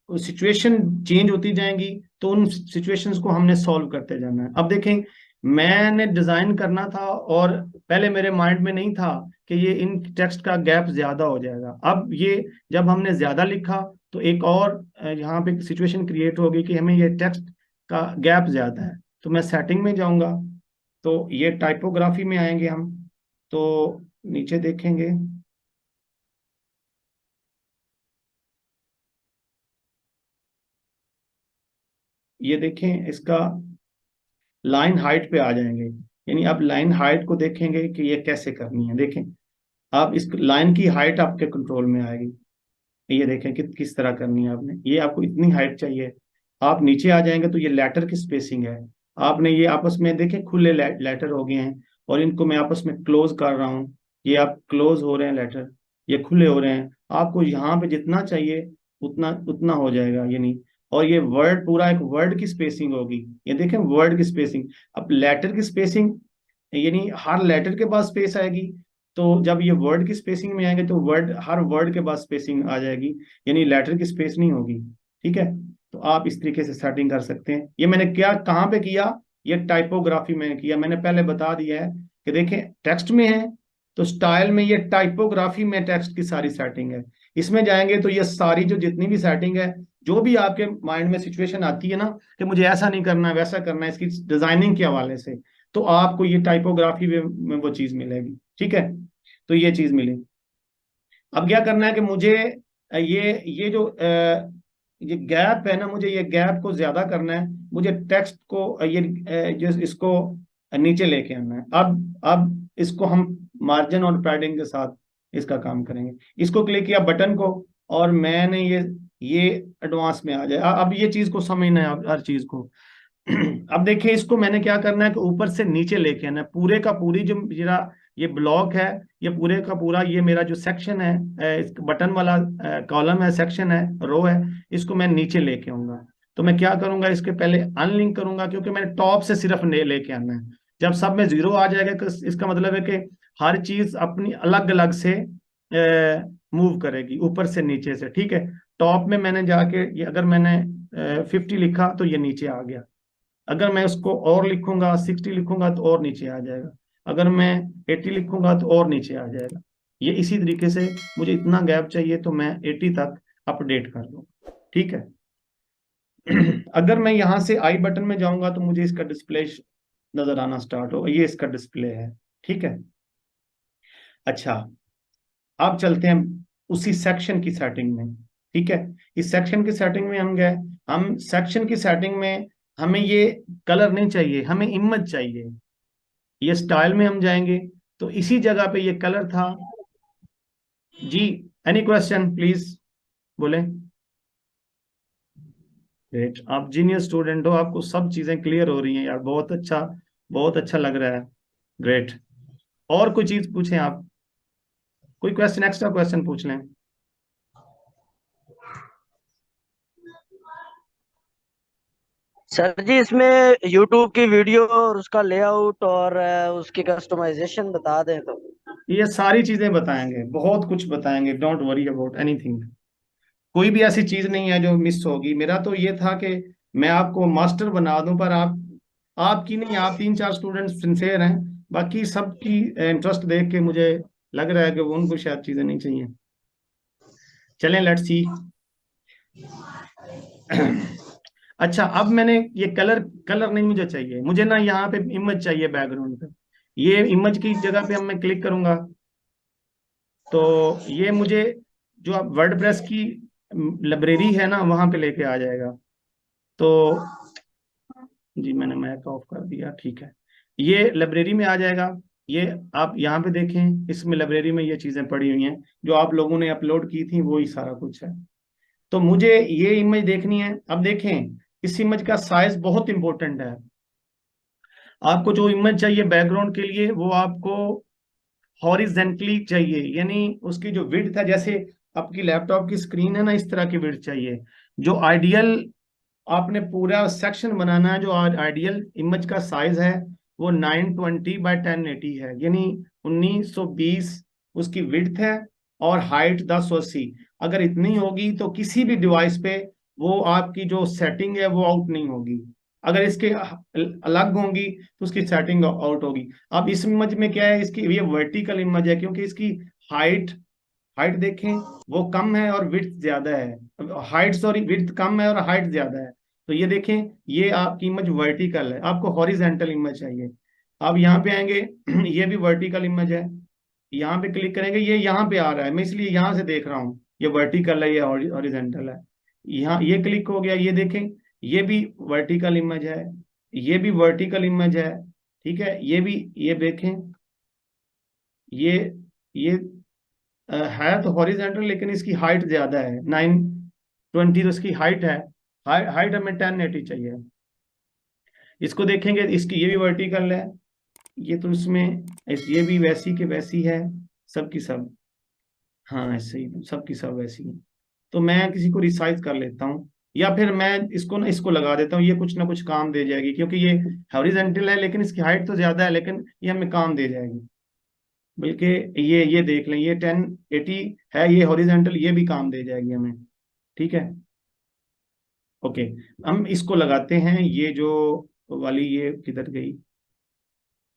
सिचुएशन चेंज होती जाएंगी, तो उन सिचुएशंस को हमने सॉल्व करते जाना है। अब देखें, मैंने डिजाइन करना था और पहले मेरे माइंड में नहीं था कि ये इन टेक्स्ट का गैप ज्यादा हो जाएगा। अब ये जब हमने ज्यादा लिखा तो एक और यहाँ पे सिचुएशन क्रिएट होगी कि हमें ये टेक्स्ट का गैप ज्यादा है। तो मैं सेटिंग में जाऊंगा, तो ये टाइपोग्राफी में आएंगे हम, तो नीचे देखेंगे, ये देखें इसका लाइन हाइट पे आ जाएंगे। यानी अब लाइन हाइट को देखेंगे कि ये कैसे करनी है। देखें, आप इस लाइन की हाइट आपके कंट्रोल में आएगी। ये देखें कि किस तरह करनी है आपने, ये आपको इतनी हाइट चाहिए। आप नीचे आ जाएंगे तो ये लेटर की स्पेसिंग है। आपने ये आपस में देखें खुले लेटर हो गए हैं, और इनको मैं आपस में क्लोज कर रहा हूँ। ये आप क्लोज हो रहे हैं लेटर, ये खुले हो रहे हैं। आपको यहाँ पे जितना चाहिए उतना उतना हो जाएगा, यानी। और ये वर्ड, पूरा एक वर्ड की स्पेसिंग होगी। ये देखें वर्ड की स्पेसिंग। अब लेटर की स्पेसिंग, यानी हर लेटर के पास स्पेस आएगी। तो जब ये वर्ड की स्पेसिंग में आएंगे तो वर्ड, हर वर्ड के पास स्पेसिंग आ जाएगी, यानी लेटर की स्पेस नहीं होगी, ठीक है। तो आप इस तरीके से सेटिंग कर सकते हैं। ये मैंने क्या, कहाँ पे किया, ये टाइपोग्राफी में किया। मैंने पहले बता दिया है कि देखें टेक्स्ट में है तो स्टाइल में, ये टाइपोग्राफी में टेक्स्ट की सारी सेटिंग है। इसमें जाएंगे तो ये सारी जो जितनी भी सेटिंग है, जो भी आपके माइंड में सिचुएशन आती है ना कि मुझे ऐसा नहीं करना है वैसा करना है, इसकी डिजाइनिंग के हवाले से, तो आपको ये टाइपोग्राफी में वो चीज मिलेगी, ठीक है। तो ये चीज मिली। अब क्या करना है कि मुझे ये जो ये गैप है ना, मुझे ये गैप को ज्यादा करना है। मुझे टेक्स्ट को जो इसको नीचे लेके आना है। अब इसको हम मार्जिन और पैडिंग के साथ इसका काम करेंगे। इसको क्लिक किया बटन को, और मैंने ये एडवांस में आ जाए। अब ये चीज को समझना है, हर चीज को। अब देखिए, इसको मैंने क्या करना है कि ऊपर से नीचे लेके आना है। पूरे का पूरी जो मेरा ये ब्लॉक है, ये पूरे का पूरा ये मेरा जो सेक्शन है, इस बटन वाला कॉलम है, सेक्शन है, रो है, इसको मैं नीचे लेके आऊंगा। तो मैं क्या करूंगा, इसके पहले अनलिंक करूंगा, क्योंकि मैंने टॉप से सिर्फ ने लेके आना है। जब सब में जीरो आ जाएगा तो इसका मतलब है कि हर चीज अपनी अलग अलग से मूव करेगी, ऊपर से नीचे से। ठीक है, टॉप में मैंने जाके ये अगर मैंने 50 लिखा तो ये नीचे आ गया, अगर मैं उसको और लिखूंगा 60 लिखूंगा तो और नीचे आ जाएगा, अगर मैं 80 लिखूंगा तो और नीचे आ जाएगा। ये इसी तरीके से मुझे इतना गैप चाहिए तो मैं 80 तक अपडेट कर दूंगा। ठीक है। अगर मैं यहां से आई बटन में जाऊंगा तो मुझे इसका डिस्प्ले नजर आना स्टार्ट हो, ये इसका डिस्प्ले है। ठीक है। अच्छा, अब चलते हैं उसी सेक्शन की सेटिंग में। ठीक है, इस सेक्शन की सेटिंग में हम गए, हम सेक्शन की सेटिंग में हमें ये कलर नहीं चाहिए, हमें इमेज चाहिए। ये स्टाइल में हम जाएंगे तो इसी जगह पे ये कलर था जी। एनी क्वेश्चन प्लीज बोले। ग्रेट, आप जीनियर स्टूडेंट हो, आपको सब चीजें क्लियर हो रही हैं यार, बहुत अच्छा, बहुत अच्छा लग रहा है। ग्रेट। और कोई चीज पूछें आप, कोई क्वेश्चन, एक्स्ट्रा क्वेश्चन पूछ लें। सर जी, इसमें यूट्यूब की वीडियो और उसका लेआउट और उसकी कस्टमाइजेशन बता दें तो। ये सारी चीजें बताएंगे, बहुत कुछ बताएंगे, डोंट वरी अबाउट एनीथिंग। कोई भी ऐसी चीज नहीं है जो मिस होगी। मेरा तो ये था कि मैं आपको मास्टर बना दूं, पर आप, आपकी नहीं, आप 3-4 स्टूडेंट सिंसियर हैं, बाकी सबकी इंटरेस्ट देख के मुझे लग रहा है कि वो उनको शायद चीजें नहीं चाहिए। चलें, लेट्स सी। अच्छा, अब मैंने ये कलर, कलर नहीं मुझे चाहिए, मुझे ना यहाँ पे इमेज चाहिए बैकग्राउंड पे। ये इमेज की जगह पे हम मैं क्लिक करूंगा तो ये मुझे जो आप वर्डप्रेस की लाइब्रेरी है ना वहां पे लेके आ जाएगा। तो जी मैंने मैक ऑफ कर दिया। ठीक है, ये लाइब्रेरी में आ जाएगा। ये आप यहाँ पे देखें, इसमें लाइब्रेरी में ये चीजें पड़ी हुई हैं जो आप लोगों ने अपलोड की थी, वही सारा कुछ है। तो मुझे ये इमेज देखनी है। अब देखें, इस इमेज का साइज बहुत इंपॉर्टेंट है। आपको जो इमेज चाहिए बैकग्राउंड के लिए वो आपको हॉरिजेंटली चाहिए, यानी उसकी जो विड्थ है, जैसे आपकी लैपटॉप की स्क्रीन है ना, इस तरह की विड्थ चाहिए। जो आइडियल, आपने पूरा सेक्शन बनाना है, जो आइडियल इमेज का साइज है वो 920 बाय 1080 है, यानी 1920 उसकी विड्थ है, और हाइट 1080। अगर इतनी होगी तो किसी भी डिवाइस पे वो आपकी जो सेटिंग है वो आउट नहीं होगी। अगर इसके अलग होंगी तो उसकी सेटिंग आउट होगी। अब इस इमेज में क्या है, इसकी ये वर्टिकल इमेज है, क्योंकि इसकी हाइट, हाइट देखें वो कम है और विड्थ ज्यादा है, हाइट सॉरी विड्थ कम है और हाइट ज्यादा है। तो ये देखें, ये आपकी इमेज वर्टिकल है, आपको हॉरिजेंटल इमेज चाहिए। अब यहाँ पे आएंगे, ये भी वर्टिकल इमेज है, यहाँ पे क्लिक करेंगे, ये यहाँ पे आ रहा है, मैं इसलिए यहाँ से देख रहा हूँ, ये वर्टिकल है, ये हॉरिजेंटल है। यहाँ ये क्लिक हो गया, ये देखें, ये भी वर्टिकल इमेज है, ये भी वर्टिकल इमेज है। ठीक है, ये भी, ये देखें, ये है तो हॉरिजेंटल, लेकिन इसकी हाइट ज्यादा है, 920 तो इसकी हाइट है। हाइट हमें 1080 चाहिए। इसको देखेंगे, इसकी ये भी वर्टिकल है, ये तो इसमें ये भी वैसी के वैसी है, सब की सब, हाँ ऐसे ही सब की सब वैसी है। तो मैं किसी को रिसाइज कर लेता हूँ, या फिर मैं इसको ना, इसको लगा देता हूँ, ये कुछ ना कुछ काम दे जाएगी, क्योंकि ये हॉरिजेंटल है लेकिन इसकी हाइट तो ज्यादा है, लेकिन ये हमें काम दे जाएगी। बल्कि ये देख लें, ये 1080 है, ये हॉरिजेंटल, ये भी काम दे जाएगी हमें। ठीक है, ओके। हम इसको लगाते हैं, ये जो वाली, ये किधर गई,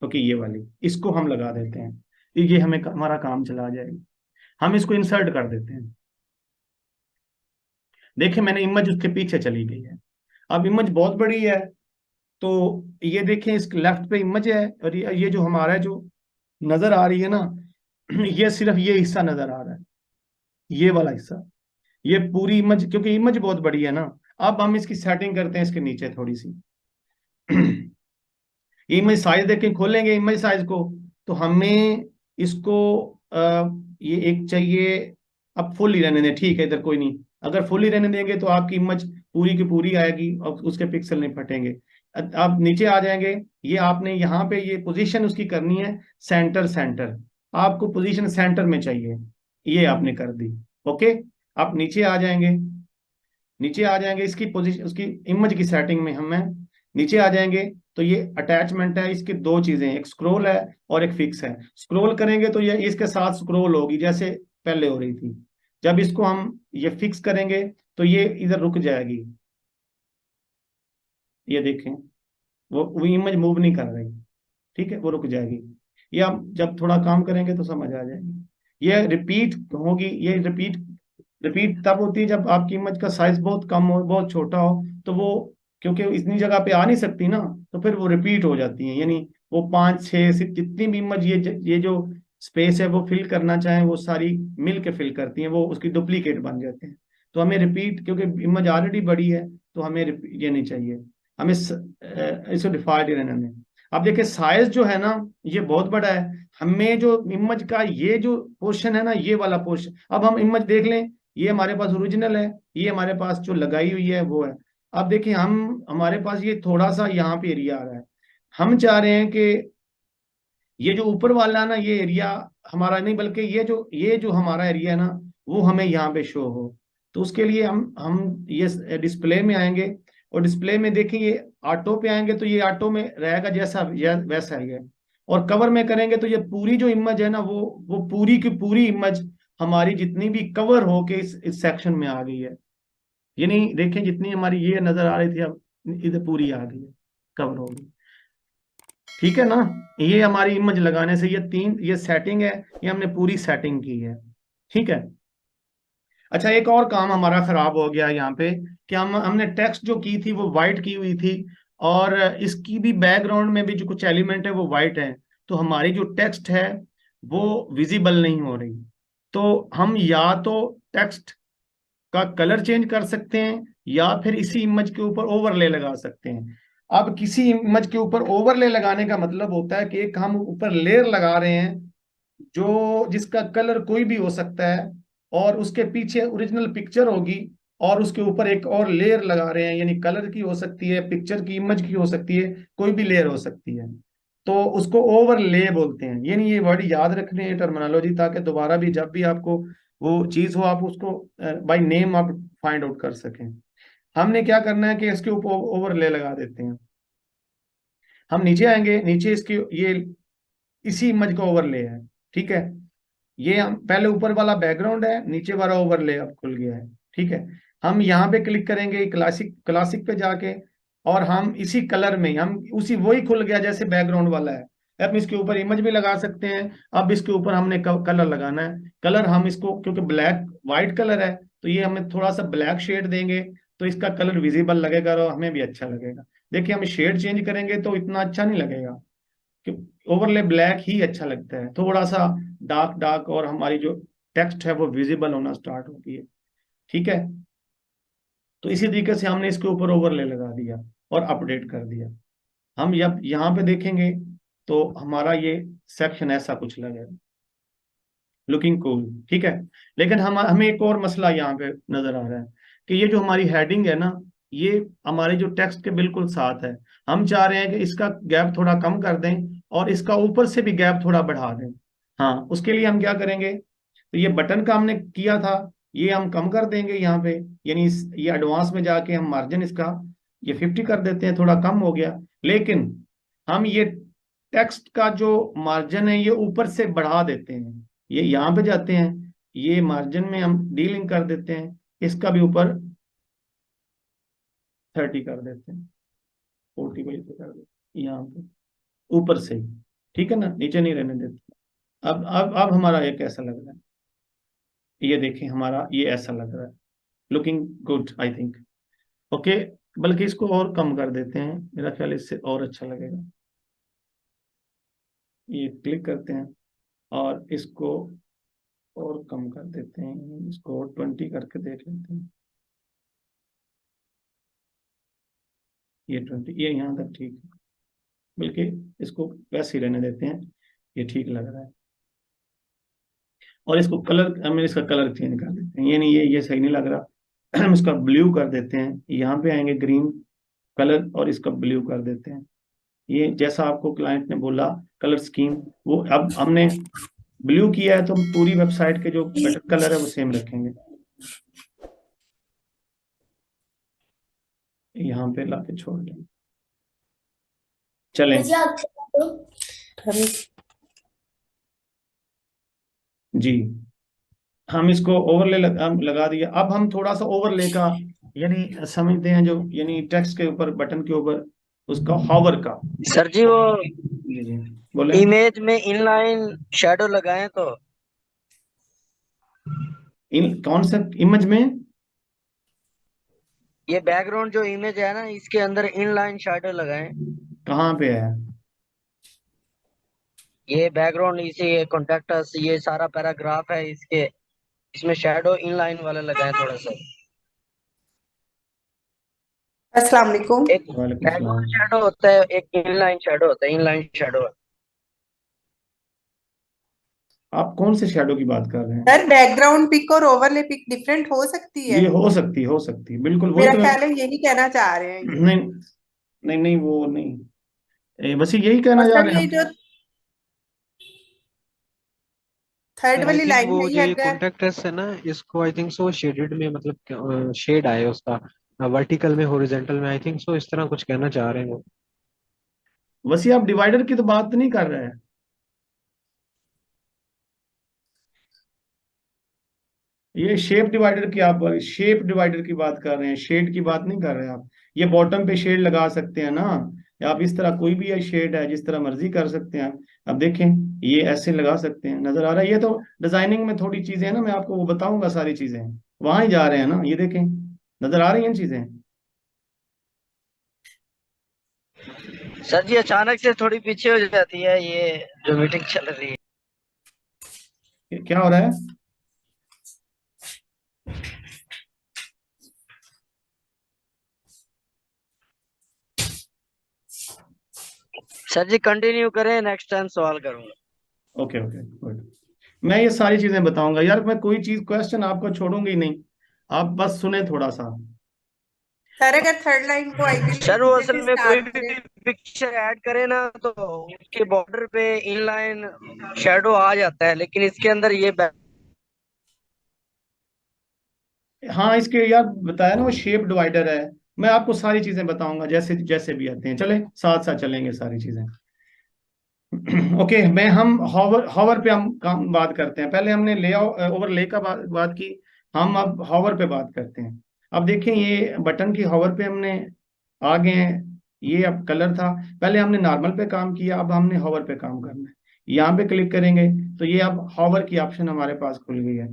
ओके ये वाली, इसको हम लगा देते हैं, ये हमें हमारा काम चला जाएगा। हम इसको इंसर्ट कर देते हैं। देखिए मैंने इमेज उसके पीछे चली गई है। अब इमेज बहुत बड़ी है, तो ये देखें, इस लेफ्ट पे इमेज है, और ये जो हमारा जो नजर आ रही है ना, ये सिर्फ ये हिस्सा नजर आ रहा है, ये वाला हिस्सा, ये पूरी इमेज, क्योंकि इमेज बहुत बड़ी है ना। अब हम इसकी सेटिंग करते हैं इसके नीचे थोड़ी सी। इमेज साइज देखें, खोलेंगे इमेज साइज को, तो हमें इसको ये एक चाहिए। अब फुल ही रहने दें, ठीक है, इधर कोई नहीं। अगर फुल ही रहने देंगे तो आपकी इमेज पूरी की पूरी आएगी और उसके पिक्सल नहीं फटेंगे। आप नीचे आ जाएंगे, ये आपने यहाँ पे ये पोजीशन उसकी करनी है सेंटर, सेंटर, आपको पोजीशन सेंटर में चाहिए, ये आपने कर दी। ओके, आप नीचे आ जाएंगे, नीचे आ जाएंगे, इसकी पोजीशन, उसकी इमेज की सेटिंग में हमें नीचे आ जाएंगे तो ये अटैचमेंट है, इसकी दो चीजें हैं, एक स्क्रॉल है और एक फिक्स है। स्क्रॉल करेंगे तो ये इसके साथ स्क्रॉल होगी जैसे पहले हो रही थी। जब इसको हम ये फिक्स करेंगे तो ये इधर रुक जाएगी, ये देखें वो इमेज मूव नहीं कर रही, ठीक है, वो रुक जाएगी। ये आप जब थोड़ा काम करेंगे तो समझ आ जाएगी। ये रिपीट होगी, ये रिपीट रिपीट तब होती है जब आपकी इमेज का साइज बहुत कम हो, बहुत छोटा हो, तो वो क्योंकि इतनी जगह पे आ नहीं सकती ना, तो फिर वो रिपीट हो जाती है। यानी वो 5 6 जितनी भी इमेज ये जो स्पेस है वो फिल करना चाहे वो सारी मिल के फिल करती हैं, वो उसकी डुप्लीकेट बन जाते हैं। तो हमें रिपीट, क्योंकि इमेज ऑलरेडी बड़ी है तो हमें ये नहीं चाहिए, हमें इसे डिफॉल्ट ही रहने दें। अब देखिए साइज जो है ना ये बहुत बड़ा है, हमें जो इमेज का ये जो पोर्शन है ना, ये वाला पोर्शन, अब हम इमेज देख लें, ये हमारे पास ओरिजिनल है, ये हमारे पास जो लगाई हुई है वो है। अब देखिए हम हमारे पास ये थोड़ा सा यहाँ पे एरिया आ रहा है, हम चाह रहे हैं कि ये जो ऊपर वाला है ना ये एरिया हमारा नहीं, बल्कि ये जो हमारा एरिया है ना वो हमें यहाँ पे शो हो। तो उसके लिए हम ये डिस्प्ले में आएंगे और डिस्प्ले में देखेंगे, ऑटो पे आएंगे तो ये ऑटो में रहेगा जैसा वैसा ही है। और कवर में करेंगे तो ये पूरी जो इमेज है ना वो पूरी की पूरी इमेज हमारी जितनी भी कवर हो के इस सेक्शन में आ गई है। यानी देखें जितनी हमारी ये नजर आ रही थी अब इधर पूरी आ गई है, कवर हो गई, ठीक है ना। ये हमारी इमेज लगाने से ये सेटिंग है, ये हमने पूरी सेटिंग की है, ठीक है। अच्छा एक और काम हमारा खराब हो गया यहाँ पे कि हमने टेक्स्ट जो की थी वो वाइट की हुई थी, और इसकी भी बैकग्राउंड में भी जो कुछ एलिमेंट है वो वाइट है, तो हमारी जो टेक्स्ट है वो विजिबल नहीं हो रही। तो हम या तो टेक्स्ट का कलर चेंज कर सकते हैं या फिर इसी इमेज के ऊपर ओवरले लगा सकते हैं। अब किसी इमेज के ऊपर ओवरले लगाने का मतलब होता है कि एक हम ऊपर लेयर लगा रहे हैं जो जिसका कलर कोई भी हो सकता है, और उसके पीछे ओरिजिनल पिक्चर होगी, और उसके ऊपर एक और लेयर लगा रहे हैं, यानी कलर की हो सकती है, पिक्चर की, इमेज की हो सकती है, कोई भी लेयर हो सकती है। तो उसको ओवरले बोलते हैं। यानी ये वर्ड याद रखने हैं टर्मिनोलॉजी, ताकि दोबारा भी जब भी आपको वो चीज हो आप उसको बाय नेम आप फाइंड आउट कर सकें। हमने क्या करना है कि इसके ऊपर ओवरले लगा देते हैं। हम नीचे आएंगे, नीचे इसकी ये इसी इमेज का ओवरले है, ठीक है। ये हम पहले ऊपर वाला बैकग्राउंड है, नीचे वाला ओवरले अब खुल गया है, ठीक है। हम यहाँ पे क्लिक करेंगे क्लासिक क्लासिक पे जाके, और हम इसी कलर में हम उसी वही खुल गया जैसे बैकग्राउंड वाला है। अब इसके ऊपर इमेज भी लगा सकते हैं। अब इसके ऊपर हमने कलर लगाना है। कलर हम इसको, क्योंकि ब्लैक वाइट कलर है तो ये हमें थोड़ा सा ब्लैक शेड देंगे तो इसका कलर विजिबल लगेगा और हमें भी अच्छा लगेगा। देखिए हम शेड चेंज करेंगे तो इतना अच्छा नहीं लगेगा, कि ओवरले ब्लैक ही अच्छा लगता है, थोड़ा सा डार्क डार्क, और हमारी जो टेक्स्ट है वो विजिबल होना स्टार्ट होती है, ठीक है। तो इसी तरीके से हमने इसके ऊपर ओवरले लगा दिया और अपडेट कर दिया। हम जब यहाँ पे देखेंगे तो हमारा ये सेक्शन ऐसा कुछ लगेगा, लुकिंग कूल, ठीक है। लेकिन हमें एक और मसला यहाँ पे नजर आ रहा है कि ये जो हमारी हेडिंग है ना ये हमारे जो टेक्स्ट के बिल्कुल साथ है। हम चाह रहे हैं कि इसका गैप थोड़ा कम कर दें और इसका ऊपर से भी गैप थोड़ा बढ़ा दें। हाँ, उसके लिए हम क्या करेंगे, तो ये बटन का हमने किया था, ये हम कम कर देंगे यहाँ पे। यानी ये एडवांस में जाके हम मार्जिन इसका ये 50 कर देते हैं, थोड़ा कम हो गया। लेकिन हम ये टेक्स्ट का जो मार्जिन है ये ऊपर से बढ़ा देते हैं, ये यहाँ पे जाते हैं, ये मार्जिन में हम डीलिंग कर देते हैं, इसका भी ऊपर 30 कर देते हैं, 40 पे कर देते हैं यहाँ पे ऊपर से ही, ठीक है ना, नीचे नहीं रहने देते। अब हमारा ये कैसा लग रहा है, ये देखें हमारा ये ऐसा लग रहा है, looking good I think. Okay, बल्कि इसको और कम कर देते हैं, मेरा ख्याल इससे और अच्छा लगेगा। ये क्लिक करते हैं और इसको और कम कर देते हैं, इसको 20 करके देख लेते हैं। ये 20, ये यहाँ तक ठीक है, बल्कि इसको वैसे ही रहने देते हैं, ये ठीक लग रहा है। और इसको कलर, हमें इसका कलर चेंज कर देते हैं, ये नहीं, ये सही नहीं लग रहा, हम इसका ब्लू कर देते हैं। यहाँ पे आएंगे ग्रीन कलर और इसका ब्लू कर देते हैं। ये जैसा आपको क्लाइंट ने बोला कलर स्कीम, वो अब हमने ब्लू किया है तो हम पूरी वेबसाइट के जो बटन कलर है वो सेम रखेंगे। यहाँ पे लाके छोड़ दें। चलें जी, हम इसको ओवरले लगा दिया। अब हम थोड़ा सा ओवरले का यानी समझते हैं, जो यानी टेक्स्ट के ऊपर, बटन के ऊपर उसका हॉवर का। सर जी वो जी जी, बोले। इमेज में इनलाइन शैडो लगाएं तो इन कौन सा इमेज में? ये बैकग्राउंड जो इमेज है ना, इसके अंदर इनलाइन शैडो लगाएं। कहाँ पे है? ये बैकग्राउंड, इसी कॉन्टेक्टस, ये सारा पैराग्राफ है, इसके इसमें शैडो इनलाइन वाला लगाएं थोड़ा सा। अस्सलाम वालेकुम। एक वालेकुम बैकग्राउंड सलाम। शैडो होता है, एक इनलाइन शैडो होता है। इनलाइन शैडो आप कौन से शैडो की बात कर रहे हैं? सर बैकग्राउंड पिक और ओवरले पिक डिफरेंट हो सकती है? ये हो सकती, बिल्कुल वही मेरा तो ख्याल है यही कहना चाह रहे हैं ये। नहीं नहीं नहीं, वो नहीं, बस यही कहना और जा सर रहे ये हैं जो थर्ड सर आई वाली थिंक लाइन वो है जो ये ये अगर कॉन्टेक्टस है ना, इसको आई थिंक सो शेडेड में, मतलब शेड आए उसका वर्टिकल में, हॉरिजॉन्टल में, आई थिंक सो इस तरह कुछ कहना चाह रहे हैं वो। वैसे आप डिवाइडर की तो बात नहीं कर रहे हैं। ये शेप डिवाइडर की बात कर रहे हैं, शेड की बात नहीं कर रहे हैं आप। ये बॉटम पे शेड लगा सकते हैं ना, या आप इस तरह कोई भी ये शेड है जिस तरह मर्जी कर सकते हैं। अब देखें, ये ऐसे लगा सकते हैं, नजर आ रहा है? ये तो डिजाइनिंग में थोड़ी चीजें हैं ना, मैं आपको वो बताऊंगा, सारी चीजें वहां ही जा रहे हैं ना। ये देखें, नजर आ रही हैं चीजें? सर जी अचानक से थोड़ी पीछे हो जाती है ये जो मीटिंग चल रही है। क्या हो रहा है? सर जी कंटिन्यू करें, नेक्स्ट टाइम सवाल करूंगा। Okay okay good. मैं ये सारी चीजें बताऊंगा यार, मैं कोई चीज क्वेश्चन आपको छोड़ूंगी ही नहीं, आप बस सुने थोड़ा सा। सर अगर थर्ड लाइन को आइडियली सर वो पीछे असल से में कोई स्टार्ट भी करें। पिक्चर ऐड करे ना, तो उसके बॉर्डर पे इनलाइन शैडो आ जाता है, लेकिन इसके अंदर ये हाँ, इसके यार बताया ना, वो शेप डिवाइडर है। मैं आपको सारी चीजें बताऊंगा, जैसे जैसे भी आते हैं, चले साथ साथ चलेंगे सारी चीजें। ओके, मैं हम हॉवर हॉवर पे हम काम बात करते हैं। पहले हमने ले ओवरले का बात की, हम अब हॉवर पे बात करते हैं। अब देखें, ये बटन की हॉवर पे हमने आ गए हैं। ये अब कलर था, पहले हमने नॉर्मल पे काम किया, अब हमने हॉवर पे काम करना है। यहाँ पे क्लिक करेंगे तो ये अब हॉवर की ऑप्शन हमारे पास खुल गई है।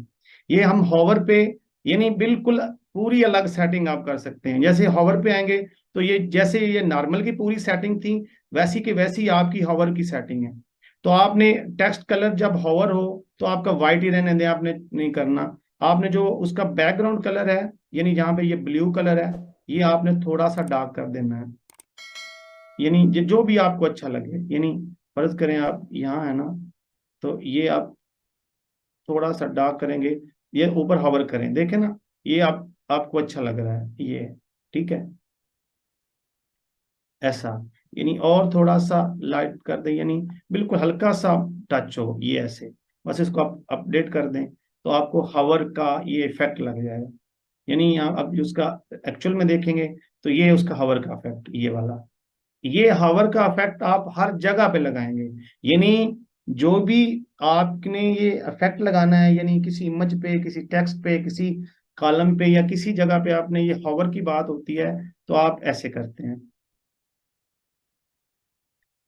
ये हम हॉवर पे यानी बिल्कुल पूरी अलग सेटिंग आप कर सकते हैं। जैसे हॉवर पे आएंगे तो ये जैसे ये नॉर्मल की पूरी सेटिंग थी, वैसी की वैसी आपकी हॉवर की सेटिंग है। तो आपने टेक्स्ट कलर जब हॉवर हो तो आपका वाइट ही रहने दें, आपने नहीं करना। आपने जो उसका बैकग्राउंड कलर है, यानी जहाँ पे ये ब्लू कलर है, ये आपने थोड़ा सा डार्क कर देना है। यानी जो भी आपको अच्छा लगे, यानी फर्ज करें आप यहाँ है ना, तो ये आप थोड़ा सा डार्क करेंगे, ये ऊपर हॉवर करें, देखें ना, ये आपको अच्छा लग रहा है ये, ठीक है, ऐसा। यानी और थोड़ा सा लाइट कर दें, यानी बिल्कुल हल्का सा टच हो, ये ऐसे। बस इसको आप अपडेट कर दें तो आपको हवर का ये इफेक्ट लग जाएगा। यानी यहाँ अब जो उसका एक्चुअल में देखेंगे तो ये उसका हवर का इफेक्ट, ये वाला, ये हवर का इफेक्ट आप हर जगह पे लगाएंगे। यानी जो भी आपने ये इफेक्ट लगाना है, यानी किसी इमेज पे, किसी टेक्स्ट पे, किसी कॉलम पे, या किसी जगह पे आपने ये हवर की बात होती है, तो आप ऐसे करते हैं,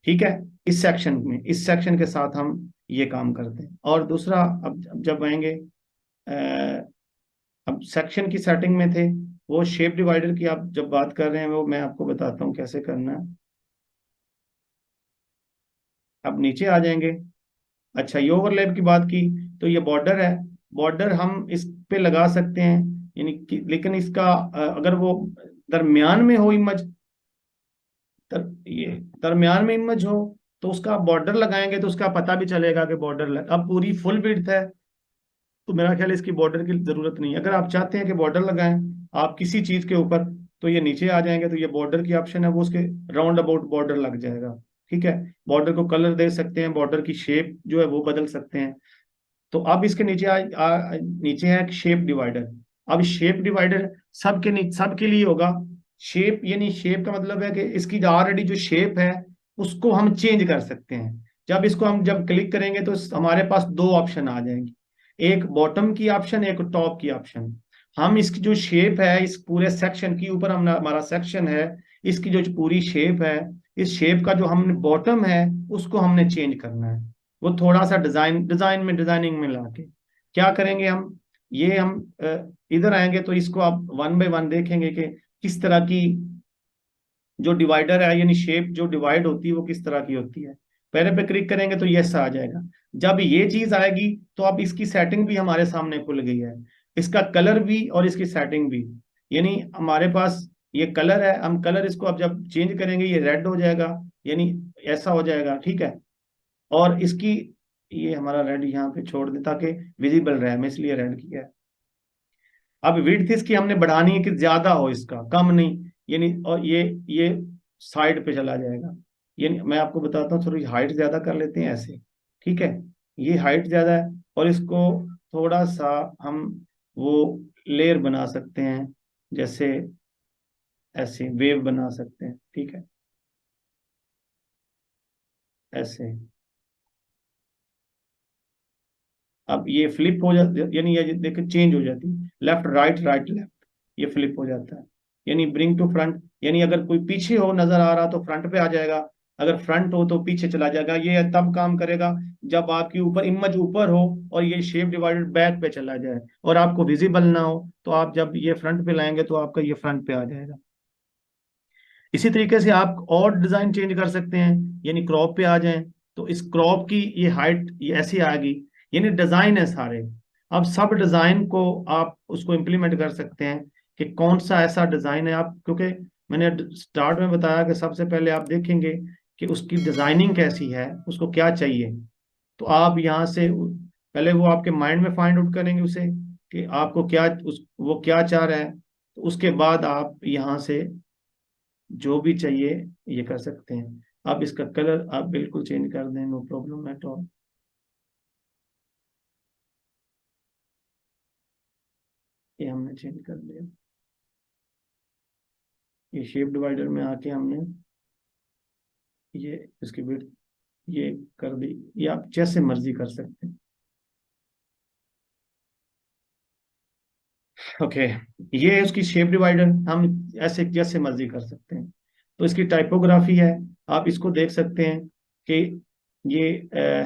ठीक है। इस सेक्शन के साथ हम ये काम करते हैं। और दूसरा, अब जब आएंगे, अब सेक्शन की सेटिंग में थे, वो शेप डिवाइडर की आप जब बात कर रहे हैं, वो मैं आपको बताता हूँ कैसे करना है। अब नीचे आ जाएंगे। अच्छा, ये ओवरलैप की बात की, तो ये बॉर्डर है, बॉर्डर हम इस पे लगा सकते हैं, यानी लेकिन इसका अगर वो दरमियान में हो इमेज, ये दरमियान में इमेज हो, तो उसका बॉर्डर लगाएंगे तो उसका पता भी चलेगा कि बॉर्डर अब पूरी फुल विड्थ है, तो मेरा ख्याल है इसकी बॉर्डर की जरूरत नहीं है। अगर आप चाहते हैं कि बॉर्डर लगाएं आप किसी चीज के ऊपर, तो ये नीचे आ जाएंगे, तो ये बॉर्डर की ऑप्शन है, वो उसके राउंड अबाउट बॉर्डर लग जाएगा, ठीक है। बॉर्डर को कलर दे सकते हैं, बॉर्डर की शेप जो है वो बदल सकते हैं। तो अब इसके नीचे नीचे है शेप डिवाइडर। अब शेप डिवाइडर सबके लिए होगा, शेप यानी शेप का मतलब है कि इसकी ऑलरेडी जो शेप है उसको हम चेंज कर सकते हैं। जब इसको हम जब क्लिक करेंगे तो हमारे पास दो ऑप्शन आ जाएंगे, एक बॉटम की ऑप्शन, एक टॉप की ऑप्शन। हम इसकी जो शेप है इस पूरे सेक्शन की, ऊपर हम हमारा सेक्शन है, इसकी जो पूरी शेप है, इस शेप का जो हमने बॉटम है उसको हमने चेंज करना है। वो थोड़ा सा डिजाइनिंग में लाके क्या करेंगे हम, ये हम इधर आएंगे तो इसको आप वन बाय वन देखेंगे कि किस तरह की जो डिवाइडर है यानी शेप जो डिवाइड होती है वो किस तरह की होती है। पहले पे क्लिक करेंगे तो यस आ जाएगा। जब ये चीज आएगी तो अब इसकी सेटिंग भी हमारे सामने खुल गई है, इसका कलर भी और इसकी सेटिंग भी। यानी हमारे पास ये कलर है, हम कलर इसको अब जब चेंज करेंगे ये रेड हो जाएगा, यानी ऐसा हो जाएगा, ठीक है। और इसकी ये हमारा रेड यहाँ पे छोड़ दे ताकि विजिबल रहे, मैं इसलिए रेड किया है। अब विड्थ इसकी हमने बढ़ानी है कि ज्यादा हो, इसका कम नहीं, यानी और ये साइड पे चला जाएगा। यानी मैं आपको बताता हूँ, थोड़ी हाइट ज्यादा कर लेते हैं ऐसे, ठीक है। ये हाइट ज्यादा है और इसको थोड़ा सा हम वो लेयर बना सकते हैं, जैसे ऐसे वेव बना सकते हैं, ठीक है, ऐसे। अब ये फ्लिप हो जाती है, यानी ये देखो चेंज हो जाती है, लेफ्ट राइट राइट लेफ्ट, ये फ्लिप हो जाता है। यानी ब्रिंग टू फ्रंट, यानी अगर कोई पीछे हो नजर आ रहा तो फ्रंट पे आ जाएगा, अगर फ्रंट हो तो पीछे चला जाएगा। ये तब काम करेगा जब आपकी ऊपर इमेज ऊपर हो और ये शेप डिवाइडेड बैक पे चला जाए और आपको विजिबल ना हो, तो आप जब ये फ्रंट पे लाएंगे तो आपका ये फ्रंट पे आ जाएगा। इसी तरीके से आप और डिजाइन चेंज कर सकते हैं, यानी क्रॉप पे आ जाएं तो इस क्रॉप की ये हाइट ये ऐसी आएगी, यानी डिजाइन है सारे। अब सब डिजाइन को आप उसको इम्प्लीमेंट कर सकते हैं कि कौन सा ऐसा डिजाइन है आप, क्योंकि मैंने स्टार्ट में बताया कि सबसे पहले आप देखेंगे कि उसकी डिजाइनिंग कैसी है, उसको क्या चाहिए। तो आप यहाँ से पहले वो आपके माइंड में फाइंड आउट करेंगे उसे कि आपको क्या वो क्या चाह रहा है, तो उसके बाद आप यहाँ से जो भी चाहिए ये कर सकते हैं। आप इसका कलर आप बिल्कुल चेंज कर दें, नो प्रॉब्लम एट ऑल। ये हमने चेंज कर दिया, ये शेप डिवाइडर में आके हमने ये इसकी विड्थ ये कर दी, ये आप जैसे मर्जी कर सकते हैं। ओके, ये है उसकी शेप डिवाइडर, हम ऐसे जैसे मर्जी कर सकते हैं। तो इसकी टाइपोग्राफी है, आप इसको देख सकते हैं कि ये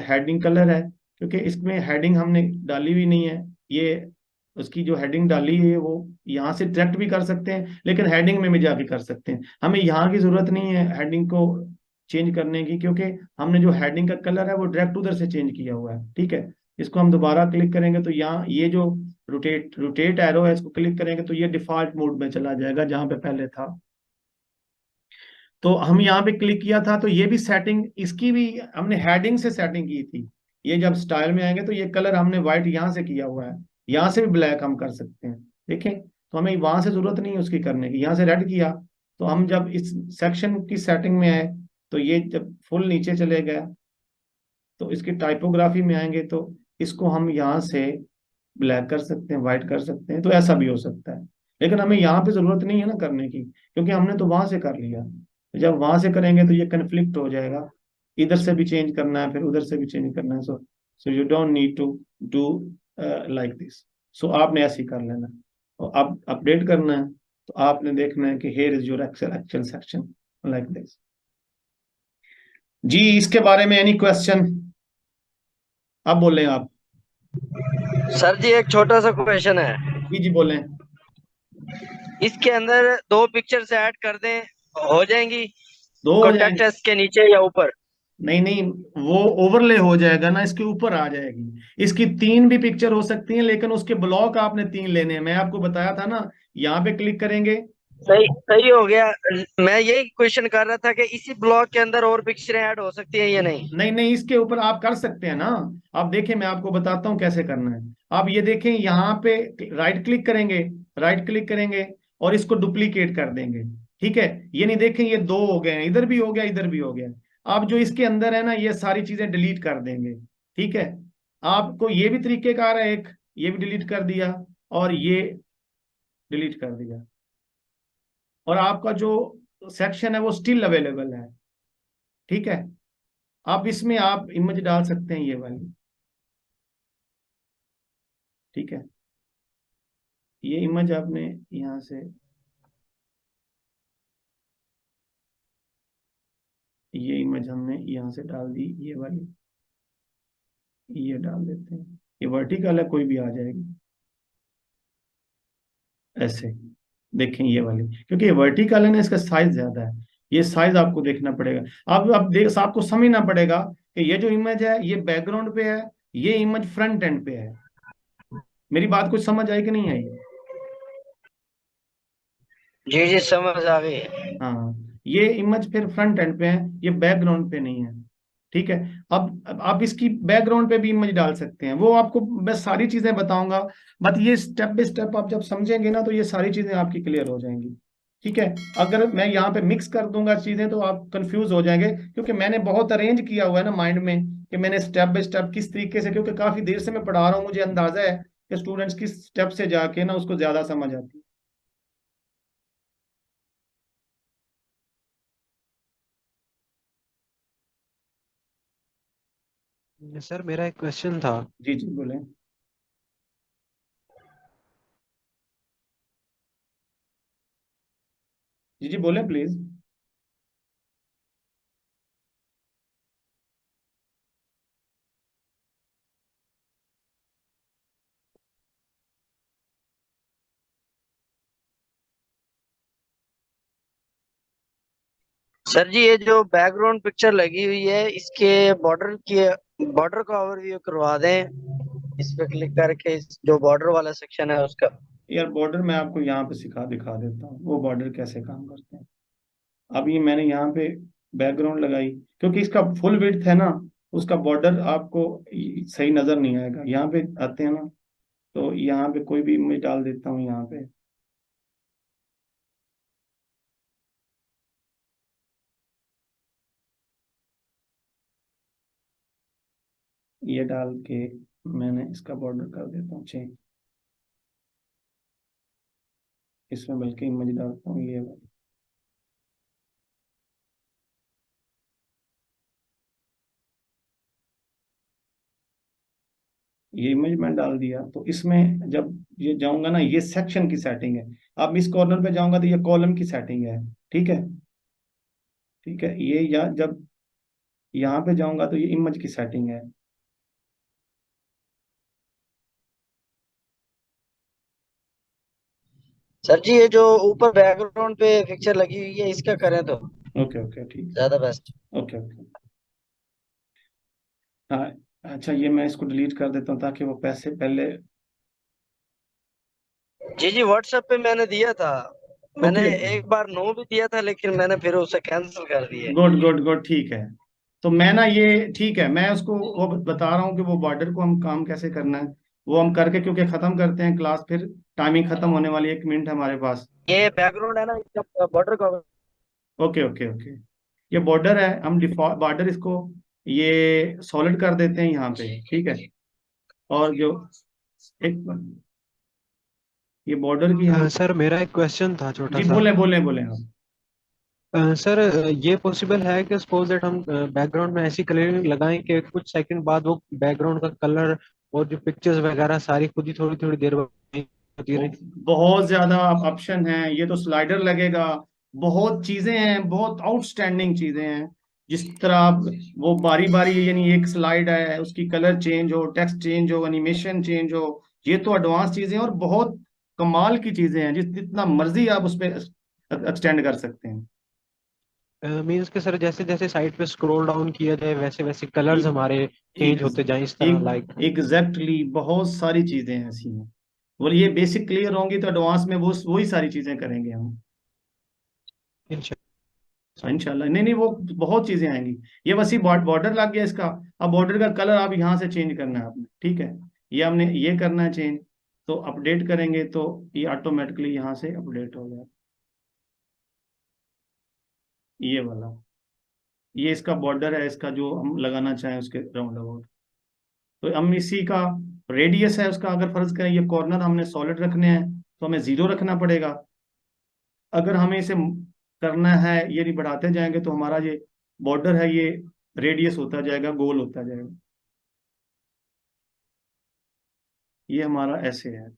हेडिंग कलर है, क्योंकि इसमें हेडिंग हमने डाली हुई नहीं है। ये उसकी जो हेडिंग डाली है वो यहाँ से डायरेक्ट भी कर सकते हैं, लेकिन हेडिंग में भी जाके कर सकते हैं। हमें यहाँ की जरूरत नहीं है हेडिंग को चेंज करने की, क्योंकि हमने जो हेडिंग का कलर है वो डायरेक्ट उधर से चेंज किया हुआ है, ठीक है। इसको हम दोबारा क्लिक करेंगे तो यहाँ ये जो रोटेट एरो है इसको क्लिक करेंगे तो ये डिफॉल्ट मोड में चला जाएगा जहां पे पहले था। तो हम यहाँ पे क्लिक किया था तो ये भी सेटिंग इसकी भी हमने हेडिंग से सेटिंग की थी। ये जब स्टाइल में आएंगे तो ये कलर हमने व्हाइट यहाँ से किया हुआ है, यहाँ से भी ब्लैक हम कर सकते हैं, देखें। तो हमें वहां से जरूरत नहीं है उसकी करने की, यहाँ से रेड किया। तो हम जब इस सेक्शन की सेटिंग में आए तो ये जब फुल नीचे चले गया तो इसकी टाइपोग्राफी में आएंगे तो इसको हम यहाँ से ब्लैक कर सकते हैं, व्हाइट कर सकते हैं, तो ऐसा भी हो सकता है। लेकिन हमें यहाँ पे जरूरत नहीं है ना करने की, क्योंकि हमने तो वहां से कर लिया। जब वहां से करेंगे तो ये कन्फ्लिक्ट हो जाएगा, इधर से भी चेंज करना है फिर उधर से भी चेंज करना है। So you don't need to do like this. So आपने ऐसे ही कर लेना और अब अपडेट करना है तो आपने देखना है कि here is your actual section like this. जी इसके बारे में एनी क्वेश्चन आप बोलें आप। सर जी एक छोटा सा क्वेश्चन है, जी बोलें। इसके अंदर दो पिक्चर्स ऐड कर दें हो जाएंगी दो हो जाएंगे? कॉन्टेक्ट के नीचे या ऊपर? नहीं नहीं, वो ओवरले हो जाएगा ना, इसके ऊपर आ जाएगी। इसकी तीन भी पिक्चर हो सकती हैं, लेकिन उसके ब्लॉक आपने तीन लेने हैं, मैं आपको बताया था ना। यहाँ पे क्लिक करेंगे, सही सही हो गया। मैं यही क्वेश्चन कर रहा था कि इसी ब्लॉक के अंदर और पिक्चरें ऐड हो सकती हैं या नहीं? नहीं नहीं, इसके ऊपर आप कर सकते हैं ना। आप देखें, मैं आपको बताता हूँ कैसे करना है। आप ये देखें, यहाँ पे राइट क्लिक करेंगे, राइट क्लिक करेंगे और इसको डुप्लीकेट कर देंगे, ठीक है। ये नहीं, देखें ये दो हो गए हैं, इधर भी हो गया इधर भी हो गया। आप जो इसके अंदर है ना ये सारी चीजें डिलीट कर देंगे, ठीक है। आपको ये भी तरीकेकार है एक, ये भी डिलीट कर दिया और ये डिलीट कर दिया। और आपका जो सेक्शन है वो स्टिल अवेलेबल है। ठीक है, अब इसमें आप इमेज डाल सकते हैं ये वाली। ठीक है, ये इमेज आपने यहाँ से, ये इमेज हमने यहाँ से डाल दी, ये वाली, ये डाल देते हैं। ये वर्टिकल है, कोई भी आ जाएगी ऐसे। देखें ये वाली, क्योंकि ये वर्टिकल है ना, इसका साइज ज्यादा है, ये साइज आपको देखना पड़ेगा। आप देख, आपको समझना पड़ेगा कि ये जो इमेज है ये बैकग्राउंड पे है, ये इमेज फ्रंट एंड पे है। मेरी बात कुछ समझ आई कि नहीं आई? जी जी समझ आ गई। हाँ, ये इमेज फिर फ्रंट एंड पे है, ये बैकग्राउंड पे नहीं है। ठीक है, अब आप इसकी बैकग्राउंड पे भी इमेज डाल सकते हैं, वो आपको मैं सारी चीजें बताऊंगा। बट ये स्टेप बाय स्टेप आप जब समझेंगे ना, तो ये सारी चीजें आपकी क्लियर हो जाएंगी। ठीक है, अगर मैं यहाँ पे मिक्स कर दूंगा चीजें तो आप कंफ्यूज हो जाएंगे, क्योंकि मैंने बहुत अरेंज किया हुआ है ना माइंड में, कि मैंने स्टेप बाय स्टेप किस तरीके से, क्योंकि काफी देर से मैं पढ़ा रहा हूँ, मुझे अंदाजा है कि स्टूडेंट्स किस स्टेप से जाके ना उसको ज्यादा समझ आती है। सर मेरा एक क्वेश्चन था। जी जी बोले। जी जी बोले प्लीज। सर जी ये जो बैकग्राउंड पिक्चर लगी हुई है इसके बॉर्डर का ओवरव्यू करवा दें, इस पे क्लिक करके जो बॉर्डर वाला सेक्शन है उसका। यार बॉर्डर मैं आपको यहाँ पे दिखा देता हूँ वो बॉर्डर कैसे काम करते हैं। अब ये मैंने यहाँ पे बैकग्राउंड लगाई, क्योंकि इसका फुल विड्थ है ना, उसका बॉर्डर आपको सही नजर नहीं आएगा। यहाँ पे आते हैं ना, तो यहाँ पे कोई भी इमेज डाल देता हूँ यहाँ पे। ये डाल के मैंने इसका बॉर्डर कर देता हूँ चेंज। इसमें बल्कि इमेज डालता हूँ ये वाली। ये इमेज मैंने डाल दिया, तो इसमें जब ये जाऊंगा ना, ये सेक्शन की सेटिंग है। अब इस कॉर्नर पे जाऊंगा तो ये कॉलम की सेटिंग है। ठीक है, ठीक है, ये या जब यहाँ पे जाऊंगा तो ये इमेज की सेटिंग है। सर जी ये जो ऊपर बैकग्राउंड पे पिक्चर लगी हुई है इसका करें तो ओके ओके ठीक है। ज्यादा बेस्ट। Okay okay. हाँ, अच्छा ये मैं इसको डिलीट कर देता हूँ ताकि वो पैसे पहले। जी जी व्हाट्सएप पे मैंने दिया था, मैंने ओके, एक बार नो भी दिया था लेकिन मैंने फिर उसे कैंसिल कर दिया। गुड गुड गुड, ठीक है। तो मैं ना ये, ठीक है, मैं उसको वो बता रहा हूँ कि वो बॉर्डर को हम काम कैसे करना है, वो हम करके, क्योंकि खत्म करते हैं क्लास, फिर टाइमिंग खत्म होने वाली है, 1 मिनट है हमारे पास। ये बैकग्राउंड है ना इसका बॉर्डर का। ओके ओके ओके, ये बॉर्डर है, हम डिफॉल्ट बॉर्डर इसको ये सॉलिड कर देते हैं यहाँ पे। ठीक है, और जो एक ये बॉर्डर की हम। सर मेरा एक क्वेश्चन था छोटा जी सा। बोले बोले बोले आप। सर ये पॉसिबल है कि सपोज दैट हम बैकग्राउंड में ऐसी कलरिंग लगाएं कि कुछ सेकंड बाद वो बैकग्राउंड का कलर और जो पिक्चर्स वगैरह सारी खुद ही थोड़ी थोड़ी देर बाद होती रहे। बहुत ज्यादा ऑप्शन है, ये तो स्लाइडर लगेगा, बहुत चीजें हैं, बहुत आउटस्टैंडिंग चीजें हैं। जिस तरह आप वो बारी बारी, यानी एक स्लाइड है उसकी कलर चेंज हो, टेक्स्ट चेंज हो, एनिमेशन चेंज हो, ये तो एडवांस चीजें हैं और बहुत कमाल की चीजें हैं, जितना मर्जी आप उस पर एक्सटेंड कर सकते हैं। मीन्स के सर जैसे जैसे साइड पे स्क्रॉल डाउन किया जाए वैसे वैसे कलर्स हमारे चेंज एक होते जाएं इस तरह लाइक। एक एग्जैक्टली, बहुत सारी चीजें हैं ऐसी हैं। और ये बेसिक क्लियर होंगी तो एडवांस में वो वही सारी चीजें करेंगे हम। हाँ, इंशाल्लाह, नहीं नहीं, वो बहुत चीजें आएंगी। ये बस ही बॉर्डर लग गया इसका। अब बॉर्डर का कलर आप यहाँ से चेंज करना है आपने। ठीक है, ये हमने ये करना है चेंज, तो अपडेट करेंगे तो ये ऑटोमेटिकली यहाँ से अपडेट हो जाए। ये वाला, ये इसका बॉर्डर है, इसका जो हम लगाना चाहें उसके राउंड अबाउट। तो हम इसी का रेडियस है उसका, अगर फर्ज करें ये कॉर्नर हमने सॉलिड रखने हैं तो हमें 0 रखना पड़ेगा। अगर हमें इसे करना है, ये नहीं बढ़ाते जाएंगे तो हमारा ये बॉर्डर है ये रेडियस होता जाएगा, गोल होता जाएगा। ये हमारा ऐसे है।